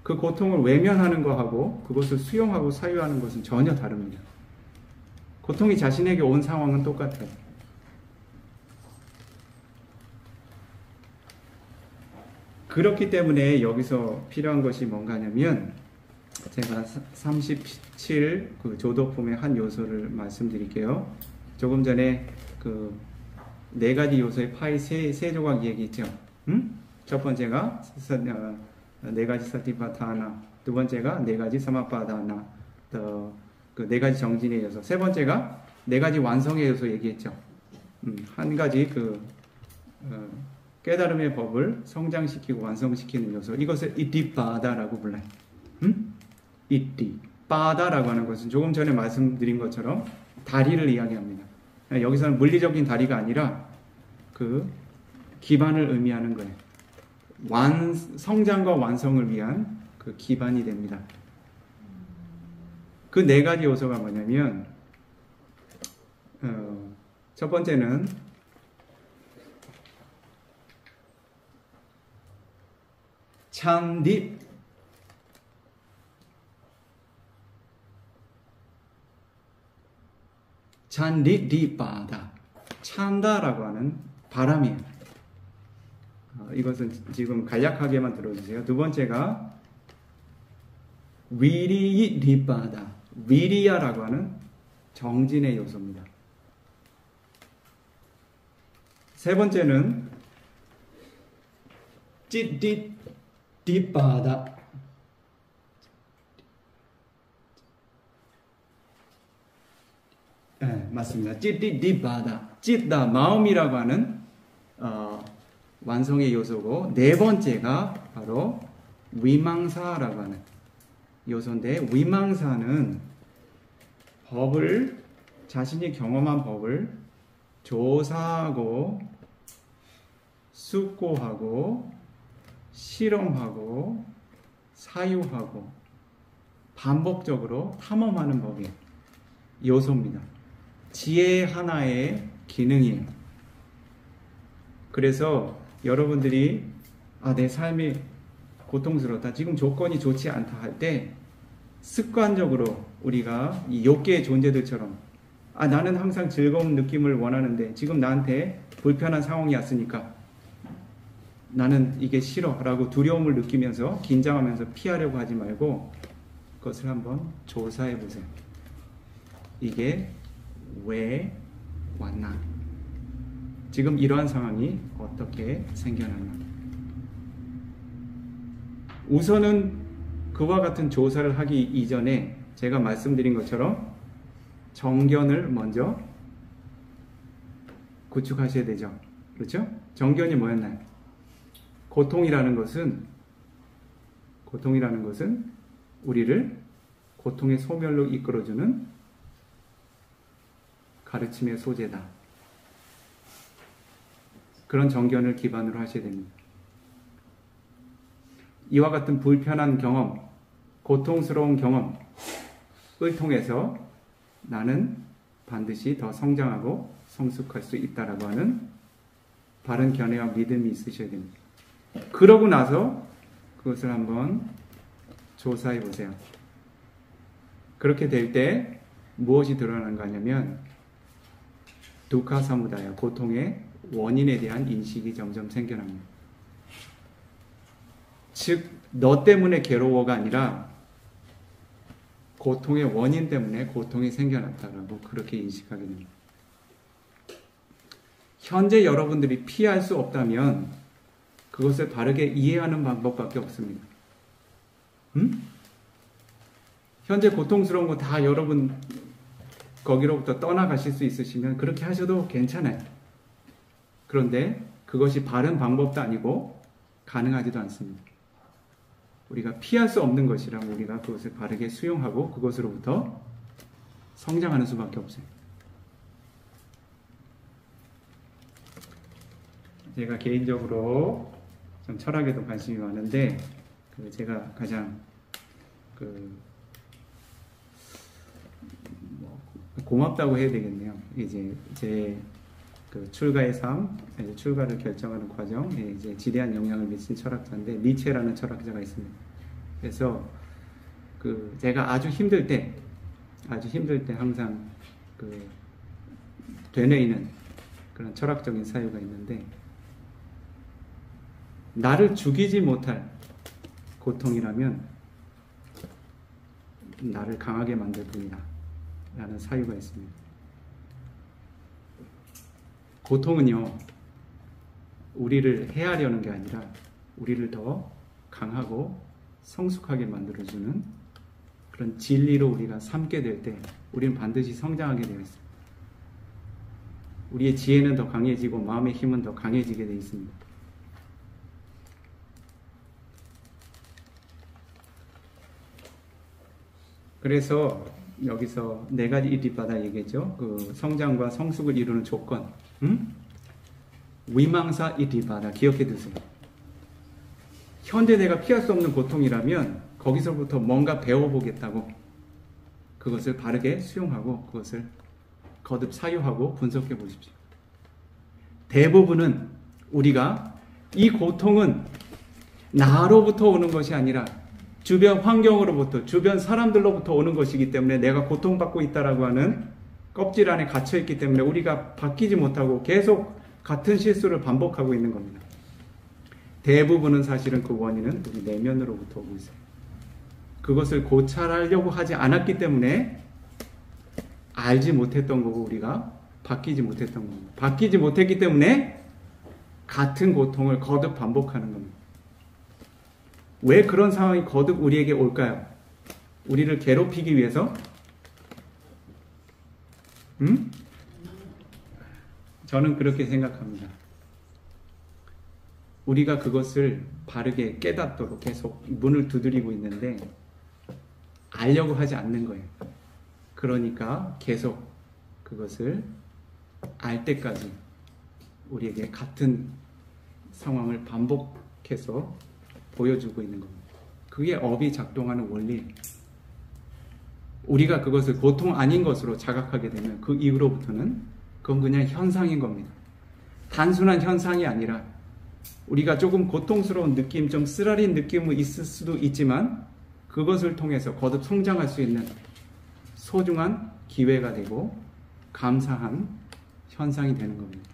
그 고통을 외면하는 것하고 그것을 수용하고 사유하는 것은 전혀 다릅니다. 고통이 자신에게 온 상황은 똑같아요. 그렇기 때문에 여기서 필요한 것이 뭔가 하냐면 제가 37 그 조도품의 한 요소를 말씀드릴게요. 조금 전에 그 네 가지 요소의 파이 세 조각 얘기했죠. 첫 번째가 네 가지 사티파타나, 두 번째가 네 가지 사마파다나, 그 네 가지 정진의 요소, 세 번째가 네 가지 완성의 요소 얘기했죠. 한 가지 깨달음의 법을 성장시키고 완성시키는 요소, 이것을 이띠빠다라고 불러요. 이띠빠다라고 하는 것은 조금 전에 말씀드린 것처럼 다리를 이야기합니다. 여기서는 물리적인 다리가 아니라 그 기반을 의미하는 거예요. 성장과 완성을 위한 그 기반이 됩니다. 그 네 가지 요소가 뭐냐면 첫 번째는 찬디, 찬디디바다, 찬다라고 하는 바람이에요. 이것은 지금 간략하게만 들어주세요. 두 번째가 위리디바다, 위리야라고 하는 정진의 요소입니다. 세 번째는 찌디디바다. 네, 맞습니다. 찌디디바다. 찌다 마음이라고 하는 완성의 요소고, 네 번째가 바로 위망사라고 하는 요소인데, 위망사는 법을, 자신이 경험한 법을 조사하고 숙고하고 실험하고 사유하고 반복적으로 탐험하는 법이 요소입니다. 지혜 하나의 기능이에요. 그래서 여러분들이 내 삶이 고통스럽다, 지금 조건이 좋지 않다 할 때 습관적으로 우리가 이 욕계의 존재들처럼 나는 항상 즐거운 느낌을 원하는데 지금 나한테 불편한 상황이 왔으니까 나는 이게 싫어 라고 두려움을 느끼면서 긴장하면서 피하려고 하지 말고 그것을 한번 조사해 보세요. 이게 왜 왔나? 지금 이러한 상황이 어떻게 생겨났나? 우선은 그와 같은 조사를 하기 이전에 제가 말씀드린 것처럼 정견을 먼저 구축하셔야 되죠. 그렇죠? 정견이 뭐였나요? 고통이라는 것은 우리를 고통의 소멸로 이끌어주는 가르침의 소재다. 그런 정견을 기반으로 하셔야 됩니다. 이와 같은 불편한 경험, 고통스러운 경험을 통해서 나는 반드시 더 성장하고 성숙할 수 있다라고 하는 바른 견해와 믿음이 있으셔야 됩니다. 그러고 나서 그것을 한번 조사해 보세요. 그렇게 될 때 무엇이 드러나는가 하냐면 두카 사무다야, 고통의 원인에 대한 인식이 점점 생겨납니다. 즉, 너 때문에 괴로워가 아니라 고통의 원인 때문에 고통이 생겨났다라고 그렇게 인식하게 됩니다. 현재 여러분들이 피할 수 없다면 그것을 바르게 이해하는 방법밖에 없습니다. 현재 고통스러운 거 다 여러분 거기로부터 떠나가실 수 있으시면 그렇게 하셔도 괜찮아요. 그런데 그것이 바른 방법도 아니고 가능하지도 않습니다. 우리가 피할 수 없는 것이라면 우리가 그것을 바르게 수용하고 그것으로부터 성장하는 수밖에 없어요. 제가 개인적으로 좀 철학에도 관심이 많은데 제가 가장 고맙다고 해야 되겠네요. 이제 제 출가의 삶, 출가를 결정하는 과정에 이제 지대한 영향을 미친 철학자인데 니체라는 철학자가 있습니다. 그래서 제가 아주 힘들 때 항상 되뇌이는 그런 철학적인 사유가 있는데, 나를 죽이지 못할 고통이라면 나를 강하게 만들 뿐이다 라는 사유가 있습니다. 고통은요, 우리를 해하려는 게 아니라 우리를 더 강하고 성숙하게 만들어주는 그런 진리로 우리가 삼게 될 때 우리는 반드시 성장하게 되어 있습니다. 우리의 지혜는 더 강해지고 마음의 힘은 더 강해지게 되어 있습니다. 그래서 여기서 네 가지 이뒷바다 얘기했죠. 성장과 성숙을 이루는 조건, 위망사 이뒷바다 기억해 두세요. 현재 내가 피할 수 없는 고통이라면 거기서부터 뭔가 배워보겠다고 그것을 바르게 수용하고 그것을 거듭 사유하고 분석해 보십시오. 대부분은 우리가 이 고통은 나로부터 오는 것이 아니라 주변 환경으로부터, 주변 사람들로부터 오는 것이기 때문에 내가 고통받고 있다라고 하는 껍질 안에 갇혀있기 때문에 우리가 바뀌지 못하고 계속 같은 실수를 반복하고 있는 겁니다. 대부분은 사실은 그 원인은 우리 내면으로부터 오고 있어요. 그것을 고찰하려고 하지 않았기 때문에 알지 못했던 거고 우리가 바뀌지 못했던 겁니다. 바뀌지 못했기 때문에 같은 고통을 거듭 반복하는 겁니다. 왜 그런 상황이 거듭 우리에게 올까요? 우리를 괴롭히기 위해서? 저는 그렇게 생각합니다. 우리가 그것을 바르게 깨닫도록 계속 문을 두드리고 있는데 알려고 하지 않는 거예요. 그러니까 계속 그것을 알 때까지 우리에게 같은 상황을 반복해서 보여주고 있는 겁니다. 그게 업이 작동하는 원리. 우리가 그것을 고통 아닌 것으로 자각하게 되면 그 이후로부터는 그건 그냥 현상인 겁니다. 단순한 현상이 아니라 우리가 조금 고통스러운 느낌, 좀 쓰라린 느낌은 있을 수도 있지만 그것을 통해서 거듭 성장할 수 있는 소중한 기회가 되고 감사한 현상이 되는 겁니다.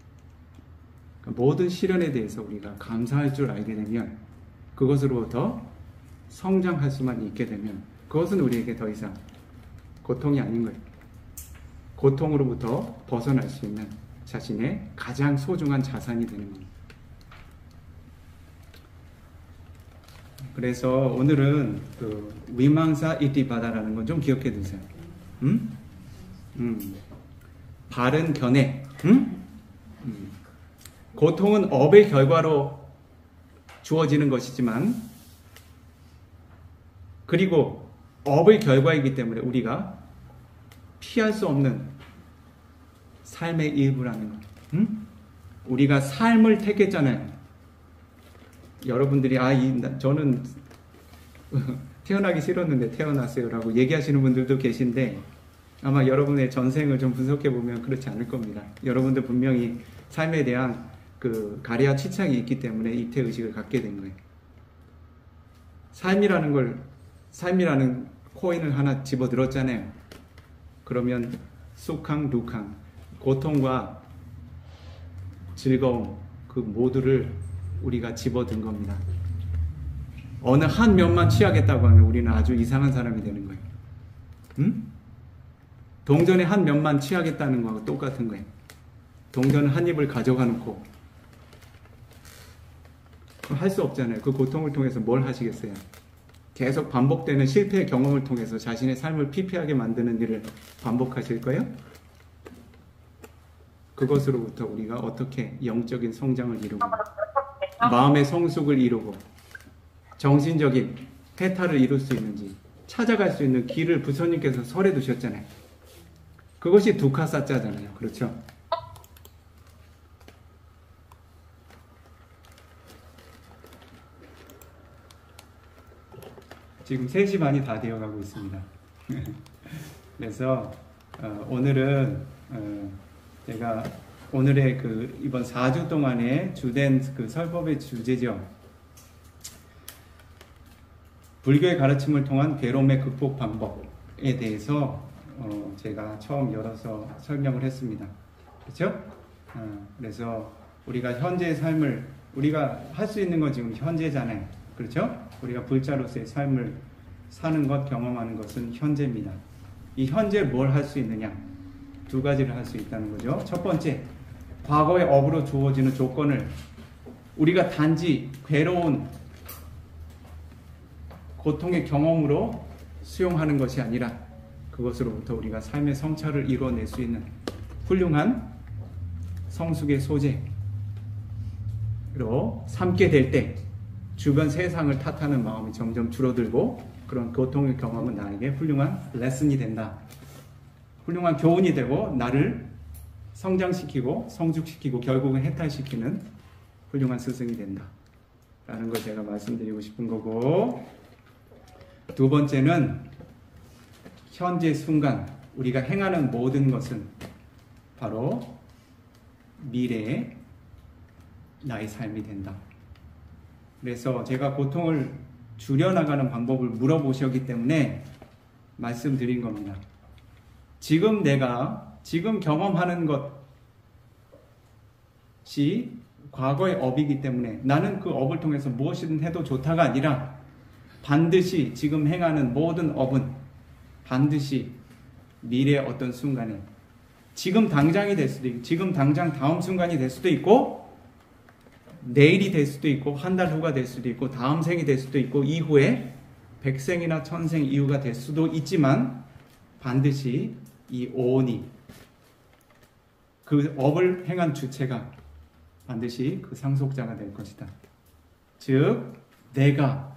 그러니까 모든 시련에 대해서 우리가 감사할 줄 알게 되면 그것으로부터 성장할 수만 있게 되면 그것은 우리에게 더 이상 고통이 아닌 거예요. 고통으로부터 벗어날 수 있는 자신의 가장 소중한 자산이 되는 겁니다. 그래서 오늘은 그 위망사 이띠바다라는 건 좀 기억해 두세요. 바른 견해. 고통은 업의 결과로 주어지는 것이지만 그리고 업의 결과이기 때문에 우리가 피할 수 없는 삶의 일부라는 것. 우리가 삶을 택했잖아요. 여러분들이 저는 태어나기 싫었는데 태어났어요 라고 얘기하시는 분들도 계신데 아마 여러분의 전생을 좀 분석해 보면 그렇지 않을 겁니다. 여러분들 분명히 삶에 대한 그 가리아 치창이 있기 때문에 이태의식을 갖게 된 거예요. 삶이라는 코인을 하나 집어들었잖아요. 그러면 쑥항, 룩항, 고통과 즐거움 그 모두를 우리가 집어든 겁니다. 어느 한 면만 취하겠다고 하면 우리는 아주 이상한 사람이 되는 거예요. 동전의 한 면만 취하겠다는 거하고 똑같은 거예요. 동전은 한 입을 가져가 놓고 할 수 없잖아요. 그 고통을 통해서 뭘 하시겠어요? 계속 반복되는 실패의 경험을 통해서 자신의 삶을 피폐하게 만드는 일을 반복하실 거예요? 그것으로부터 우리가 어떻게 영적인 성장을 이루고 마음의 성숙을 이루고 정신적인 해탈을 이룰 수 있는지 찾아갈 수 있는 길을 부처님께서 설해 두셨잖아요. 그것이 두카사자잖아요. 그렇죠? 지금 3시 반이 다 되어가고 있습니다. 그래서 오늘은 제가 오늘의 이번 4주 동안의 주된 그 설법의 주제죠. 불교의 가르침을 통한 괴로움의 극복 방법에 대해서 제가 처음 열어서 설명을 했습니다. 그렇죠? 그래서 우리가 현재의 삶을 우리가 할 수 있는 건 지금 현재잖아요. 그렇죠? 우리가 불자로서의 삶을 사는 것, 경험하는 것은 현재입니다. 이 현재 뭘 할 수 있느냐? 2가지를 할 수 있다는 거죠. 첫 번째, 과거의 업으로 주어지는 조건을 우리가 단지 괴로운 고통의 경험으로 수용하는 것이 아니라 그것으로부터 우리가 삶의 성찰을 이루어낼 수 있는 훌륭한 성숙의 소재로 삼게 될 때 주변 세상을 탓하는 마음이 점점 줄어들고 그런 고통의 경험은 나에게 훌륭한 레슨이 된다. 훌륭한 교훈이 되고 나를 성장시키고 성숙시키고 결국은 해탈시키는 훌륭한 스승이 된다. 라는 걸 제가 말씀드리고 싶은 거고, 2번째는 현재 순간 우리가 행하는 모든 것은 바로 미래의 나의 삶이 된다. 그래서 제가 고통을 줄여나가는 방법을 물어보셨기 때문에 말씀드린 겁니다. 지금 지금 경험하는 것이 과거의 업이기 때문에 나는 그 업을 통해서 무엇이든 해도 좋다가 아니라 반드시 지금 행하는 모든 업은 반드시 미래의 어떤 순간에 지금 당장이 될 수도 있고 지금 당장 다음 순간이 될 수도 있고 내일이 될 수도 있고 한 달 후가 될 수도 있고 다음 생이 될 수도 있고 이후에 백생이나 천생 이후가 될 수도 있지만 반드시 이 오온이 그 업을 행한 주체가 반드시 그 상속자가 될 것이다. 즉 내가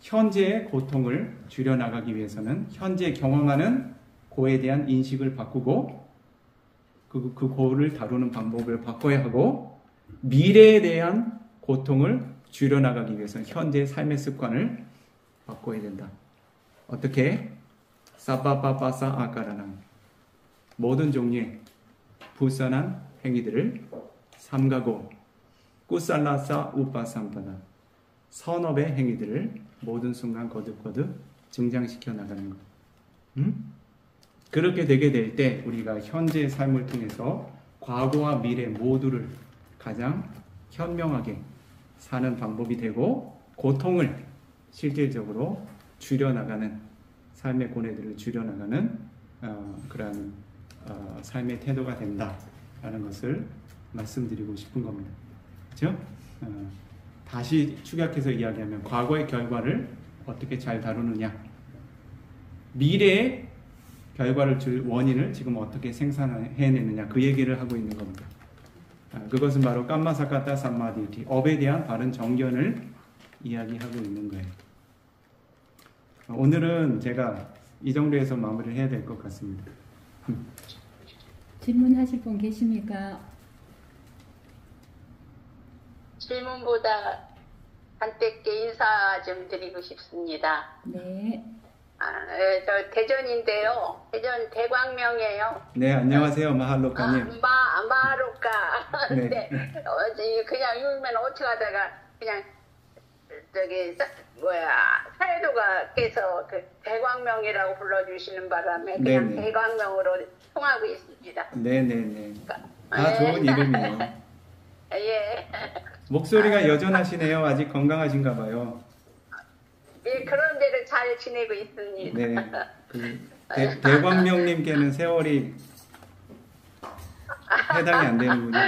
현재의 고통을 줄여나가기 위해서는 현재 경험하는 고에 대한 인식을 바꾸고 그 고를 다루는 방법을 바꿔야 하고 미래에 대한 고통을 줄여나가기 위해서는 현재의 삶의 습관을 바꿔야 된다. 어떻게? 사바바바사 아까라는 모든 종류의 불선한 행위들을 삼가고 꾸살라사 우파삼바다 선업의 행위들을 모든 순간 거듭거듭 증장시켜 나가는 것. 그렇게 되게 될 때 우리가 현재의 삶을 통해서 과거와 미래 모두를 가장 현명하게 사는 방법이 되고 고통을 실질적으로 줄여나가는 삶의 고뇌들을 줄여나가는 그러한 삶의 태도가 된다라는 것을 말씀드리고 싶은 겁니다. 그렇죠? 다시 축약해서 이야기하면 과거의 결과를 어떻게 잘 다루느냐, 미래의 결과를 줄 원인을 지금 어떻게 생산해내느냐, 그 얘기를 하고 있는 겁니다. 그것은 바로 깜마사카타 삼마디티, 업에 대한 바른 정견을 이야기하고 있는 거예요. 오늘은 제가 이 정도에서 마무리를 해야 될 것 같습니다. 질문하실 분 계십니까? 질문보다 한때께 인사 좀 드리고 싶습니다. 네. 저 대전인데요. 대전 대광명이에요. 네, 안녕하세요. 마할로카님. 마하로카. 네. 근데 그냥 요즘에는 어떻게 하다가 그냥 저기 사회도가께서 그 대광명이라고 불러주시는 바람에 그냥 네네. 대광명으로 통하고 있습니다. 네네네. 다 좋은 이름이에요. 예. 목소리가 여전하시네요. 아직 건강하신가 봐요. 예, 그런 데를 잘 지내고 있습니다. 네. 대광명님께는 세월이 해당이 안 되는군요.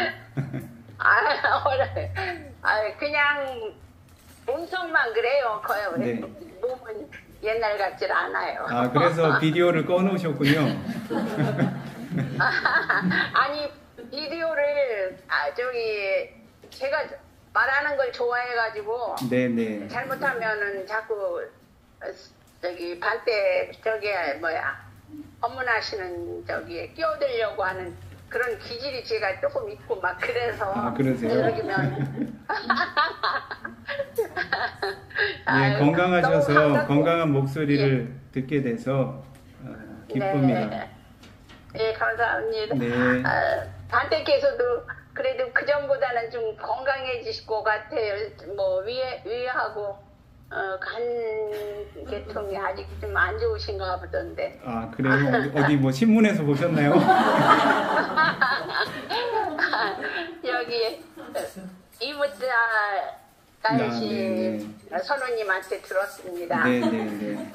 그냥 몸통만 그래요. 네. 몸은 옛날 같질 않아요. 그래서 비디오를 꺼놓으셨군요. 아니, 비디오를, 제가 말하는 걸 좋아해가지고, 네네. 잘못하면은 자꾸, 반대, 법문하시는 끼어들려고 하는 그런 기질이 제가 조금 있고 막 그래서. 그러세요? 여기면. 예, 건강하셔서 건강한 목소리를 듣게 돼서 기쁩니다. 네. 예, 감사합니다. 네. 반대께서도 그래도 그 전보다는 좀 건강해지실 것 같아요. 위하고 간 계통이 아직 좀 안 좋으신가 보던데. 그래요? 어디 신문에서 보셨나요? 여기 이모자 딸신 선우님한테 들었습니다. 네네네.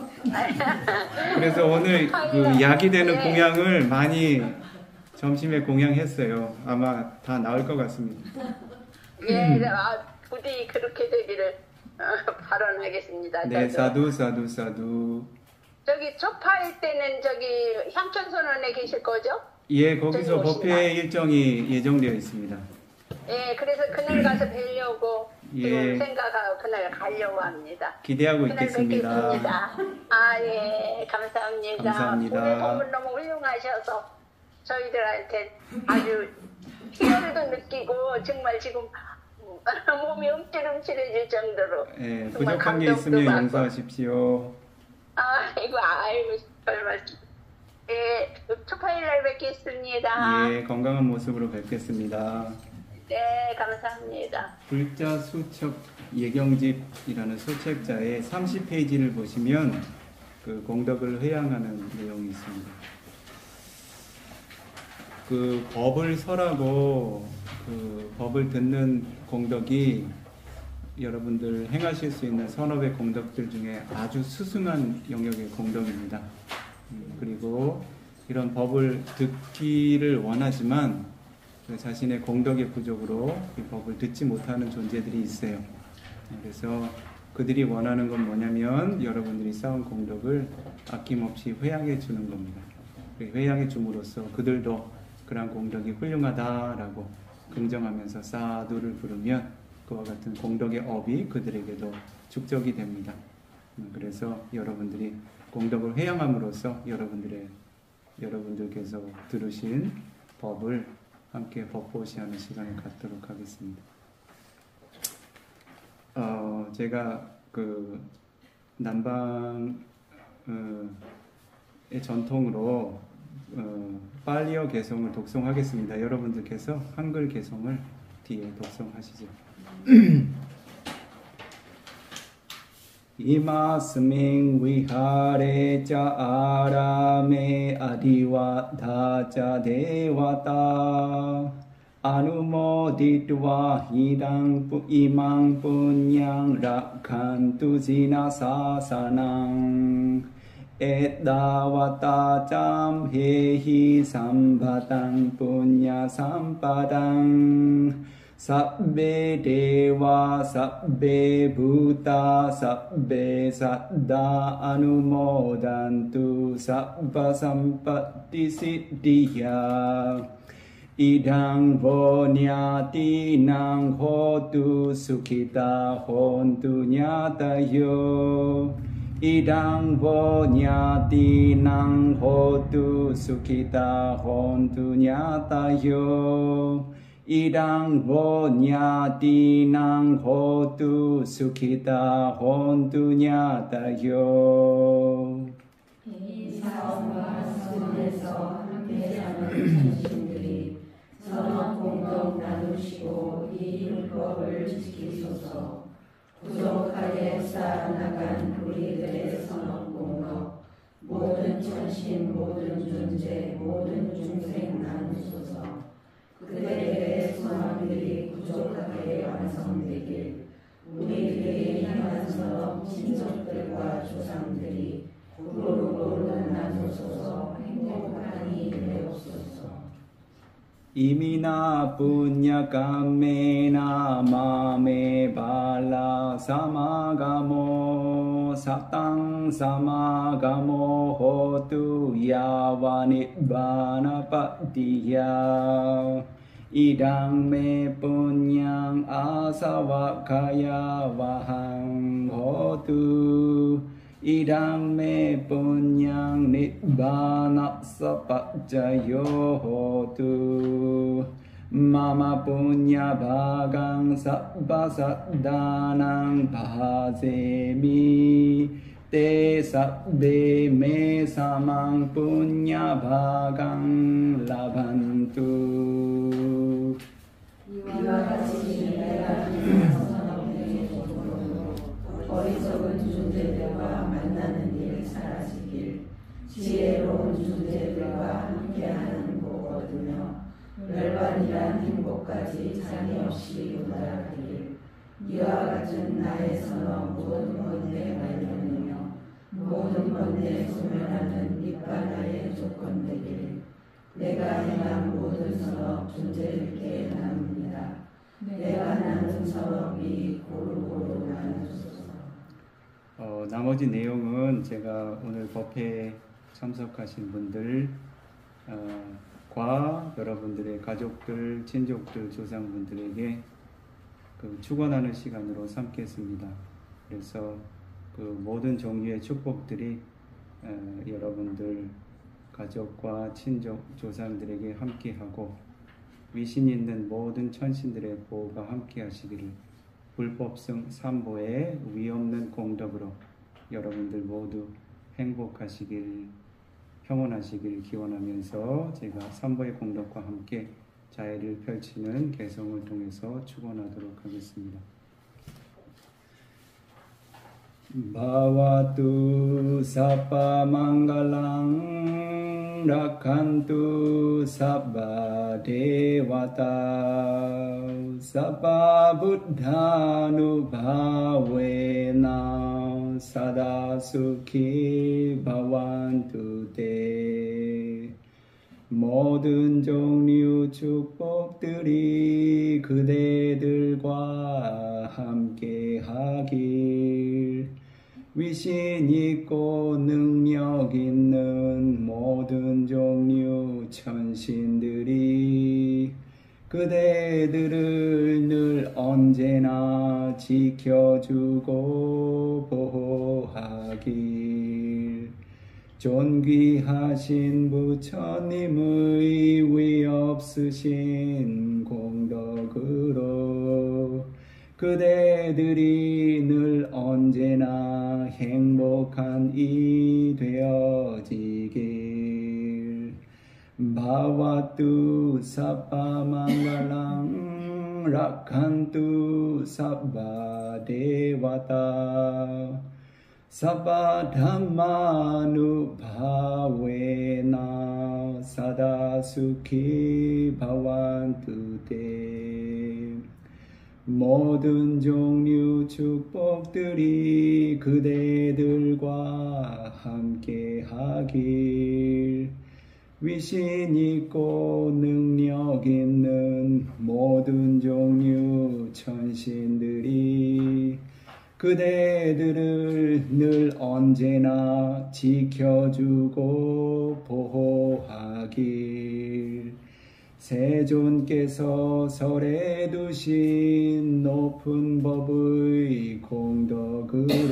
그래서 오늘 그 약이 되는 네. 공양을 많이 점심에 공양했어요. 아마 다 나을 것 같습니다. 예, 부디 그렇게 되기를 발언하겠습니다. 네, 저도. 사두. 저기 초파일 때는 향천선원에 계실 거죠? 예, 거기서 저기 법회 오시나요? 일정이 예정되어 있습니다. 예, 그래서 그날 가서 뵈려고 예. 지금 생각하고 그날 가려고 합니다. 기대하고 그날 있겠습니다. 뵙겠습니다. 예, 감사합니다. 감사합니다. 오늘 법문 너무 훌륭하셔서 저희들한테 아주 희열도 느끼고 정말 지금 몸이 움찔움찔해질 정도로 예, 정말 부족한 게 감동도 있으면 받고. 용서하십시오. 아이고 별말. 예, 초파일 날 뵙겠습니다. 예, 건강한 모습으로 뵙겠습니다. 네, 감사합니다. 불자 수첩 예경집이라는 소책자의 30페이지를 보시면 그 공덕을 회양하는 내용이 있습니다. 그 법을 설하고 그 법을 듣는 공덕이 여러분들 행하실 수 있는 선업의 공덕들 중에 아주 스승한 영역의 공덕입니다. 그리고 이런 법을 듣기를 원하지만 그 자신의 공덕의 부족으로 이 법을 듣지 못하는 존재들이 있어요. 그래서 그들이 원하는 건 뭐냐면 여러분들이 쌓은 공덕을 아낌없이 회양해 주는 겁니다. 회양해 줌으로써 그들도 그러한 공덕이 훌륭하다라고 긍정하면서 사두를 부르면 그와 같은 공덕의 업이 그들에게도 축적이 됩니다. 그래서 여러분들이 공덕을 회양함으로써 여러분들께서 들으신 법을 함께 법보시하는 시간을 갖도록 하겠습니다. 제가 그 남방의 전통으로 빨리어 개성을 독송하겠습니다. 여러분들께서 한글 개성을 뒤에 독송하시죠. 이마스밍 위하레자 아라메 아디와다자 데와다 아누모디트와 히당 이망 분양 라칸투 지나사사낭 에다와타짬 헤히 삼바당 분야 삼바당 sabbe dewa sabbe bhuta sabbe saddha anumodantu sabba sampatti siddhya idang vonyati nang hotu sukhita hontu nyatayo idang vonyati nang hotu sukhita hontu nyatayo idang vonyati nang hotu sukhita hontu nyatayo. 이 사원과 수원에서 함께 사는 천신들이 선악공덕 나누시고 이 율법을 지키소서. 부족하게 쌓아나간 우리들의 선악공덕 모든 천신 모든 존재 모든 중생 나누소서. 그들에게 소망들이 부족하게 완성되길 우리들이 향한 선업 친족들과 조상들이 고루고루 나누소서. 행복하니 되옵소서. 이미나 분야감메나 마메 발라 사마가모 사땅 사마가모 호투 야와니바나 빠디야 idang me punyang asawakaya vahang hotu idang me punyang nibbana sapajayo hotu mama punya bhagang sabba saddanang bhasemi te sabbe me samang punya bhagang labhantu. 이와 같이 내가 선업행의 조건으로 어리석은 존재들과 만나는 일 사라지길 지혜로운 존재들과 함께하는 복 얻으며 열반이란 행복까지 장애없이 도달하길 이와 같은 나의 선업 모든 번뇌 말려내며 모든 번뇌 소멸하는 니바나의 조건 되길 내가 행한 모든 선업 존재들께 나눕니다. 내가 나눈 선업이 고루고루 나누소서. 나머지 내용은 제가 오늘 법회에 참석하신 분들 과 여러분들의 가족들, 친족들, 조상분들에게 축원하는 시간으로 삼겠습니다. 그래서 그 모든 종류의 축복들이 여러분들 가족과 친족, 조상들에게 함께하고 위신 있는 모든 천신들의 보호가 함께하시기를 불법성 삼보의 위없는 공덕으로 여러분들 모두 행복하시길 평온하시길 기원하면서 제가 삼보의 공덕과 함께 자애를 펼치는 개성을 통해서 축원하도록 하겠습니다. Bhavatu sabba mangalang rakhantu sabba devata sabba buddhanubhavena sada sukhi bhavantu te 모든 종류 축복들이 그대들과 함께하길. 위신 있고 능력 있는 모든 종류 천신들이 그대들을 늘 언제나 지켜주고 보호하길. 존귀하신 부처님의 위없으신 공덕으로 그대들이 늘 언제나 행복한 이 되어지길. 바와뚜 사빠 망갈랑 라칸뚜 사바 데와타 사바 담마누 바웨나 사다 수키 바완투테. 모든 종류 축복들이 그대들과 함께하길. 위신 있고 능력 있는 모든 종류 천신들이 그대들을 늘 언제나 지켜주고 보호하길. 세존께서 설해 두신 높은 법의 공덕으로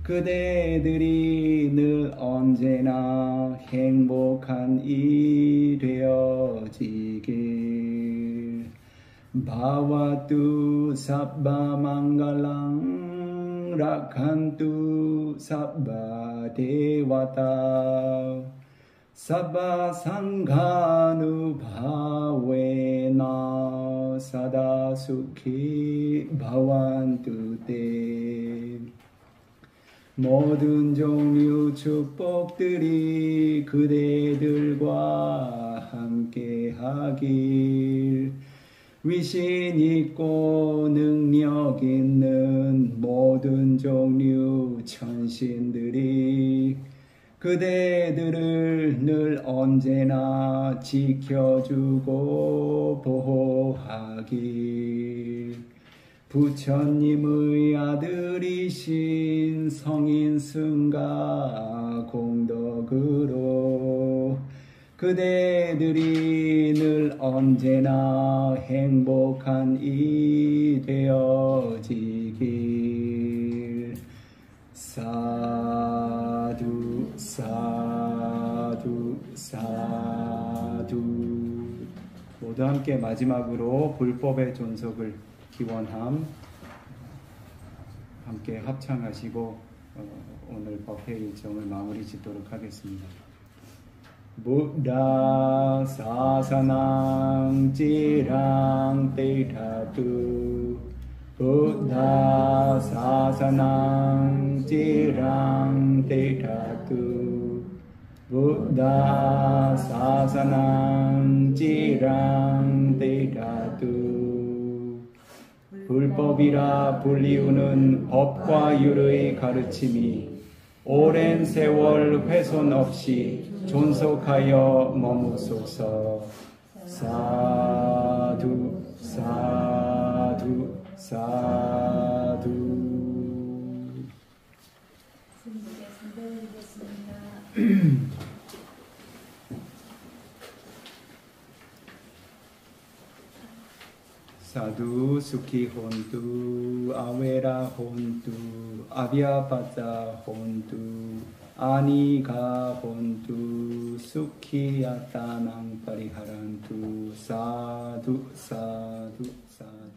그대들이 늘 언제나 행복한 이 되어지길. 바와뚜 사바 망갈랑 라칸뚜 사바 데와타 사바 상가누 바웨나 사다 수키 바완투테. 모든 종류 축복들이 그대들과 함께하길. 위신 있고 능력 있는 모든 종류 천신들이 그대들을 늘 언제나 지켜주고 보호하길. 부처님의 아들이신 성인 승가 공덕으로 그대들이 늘 언제나 행복한 이 되어지길. 사두 사두 사두. 모두 함께 마지막으로 불법의 존속을 기원함 함께 합창하시고 오늘 법회 일정을 마무리 짓도록 하겠습니다. 부ddha 사사낭 지랑 띠타투 부ddha 사사낭 지랑 띠타투 부ddha 사사낭 지랑 띠타투. 불법이라 불리우는 법과 율의 가르침이 오랜 세월 훼손 없이 존속하여 머무소서. 사두 사두 사두. 사두 수키 혼투 아웨라 혼투 아비아파자 혼투 아니가 혼투 수키야타낭 파리하란투. 사두 사두 사두.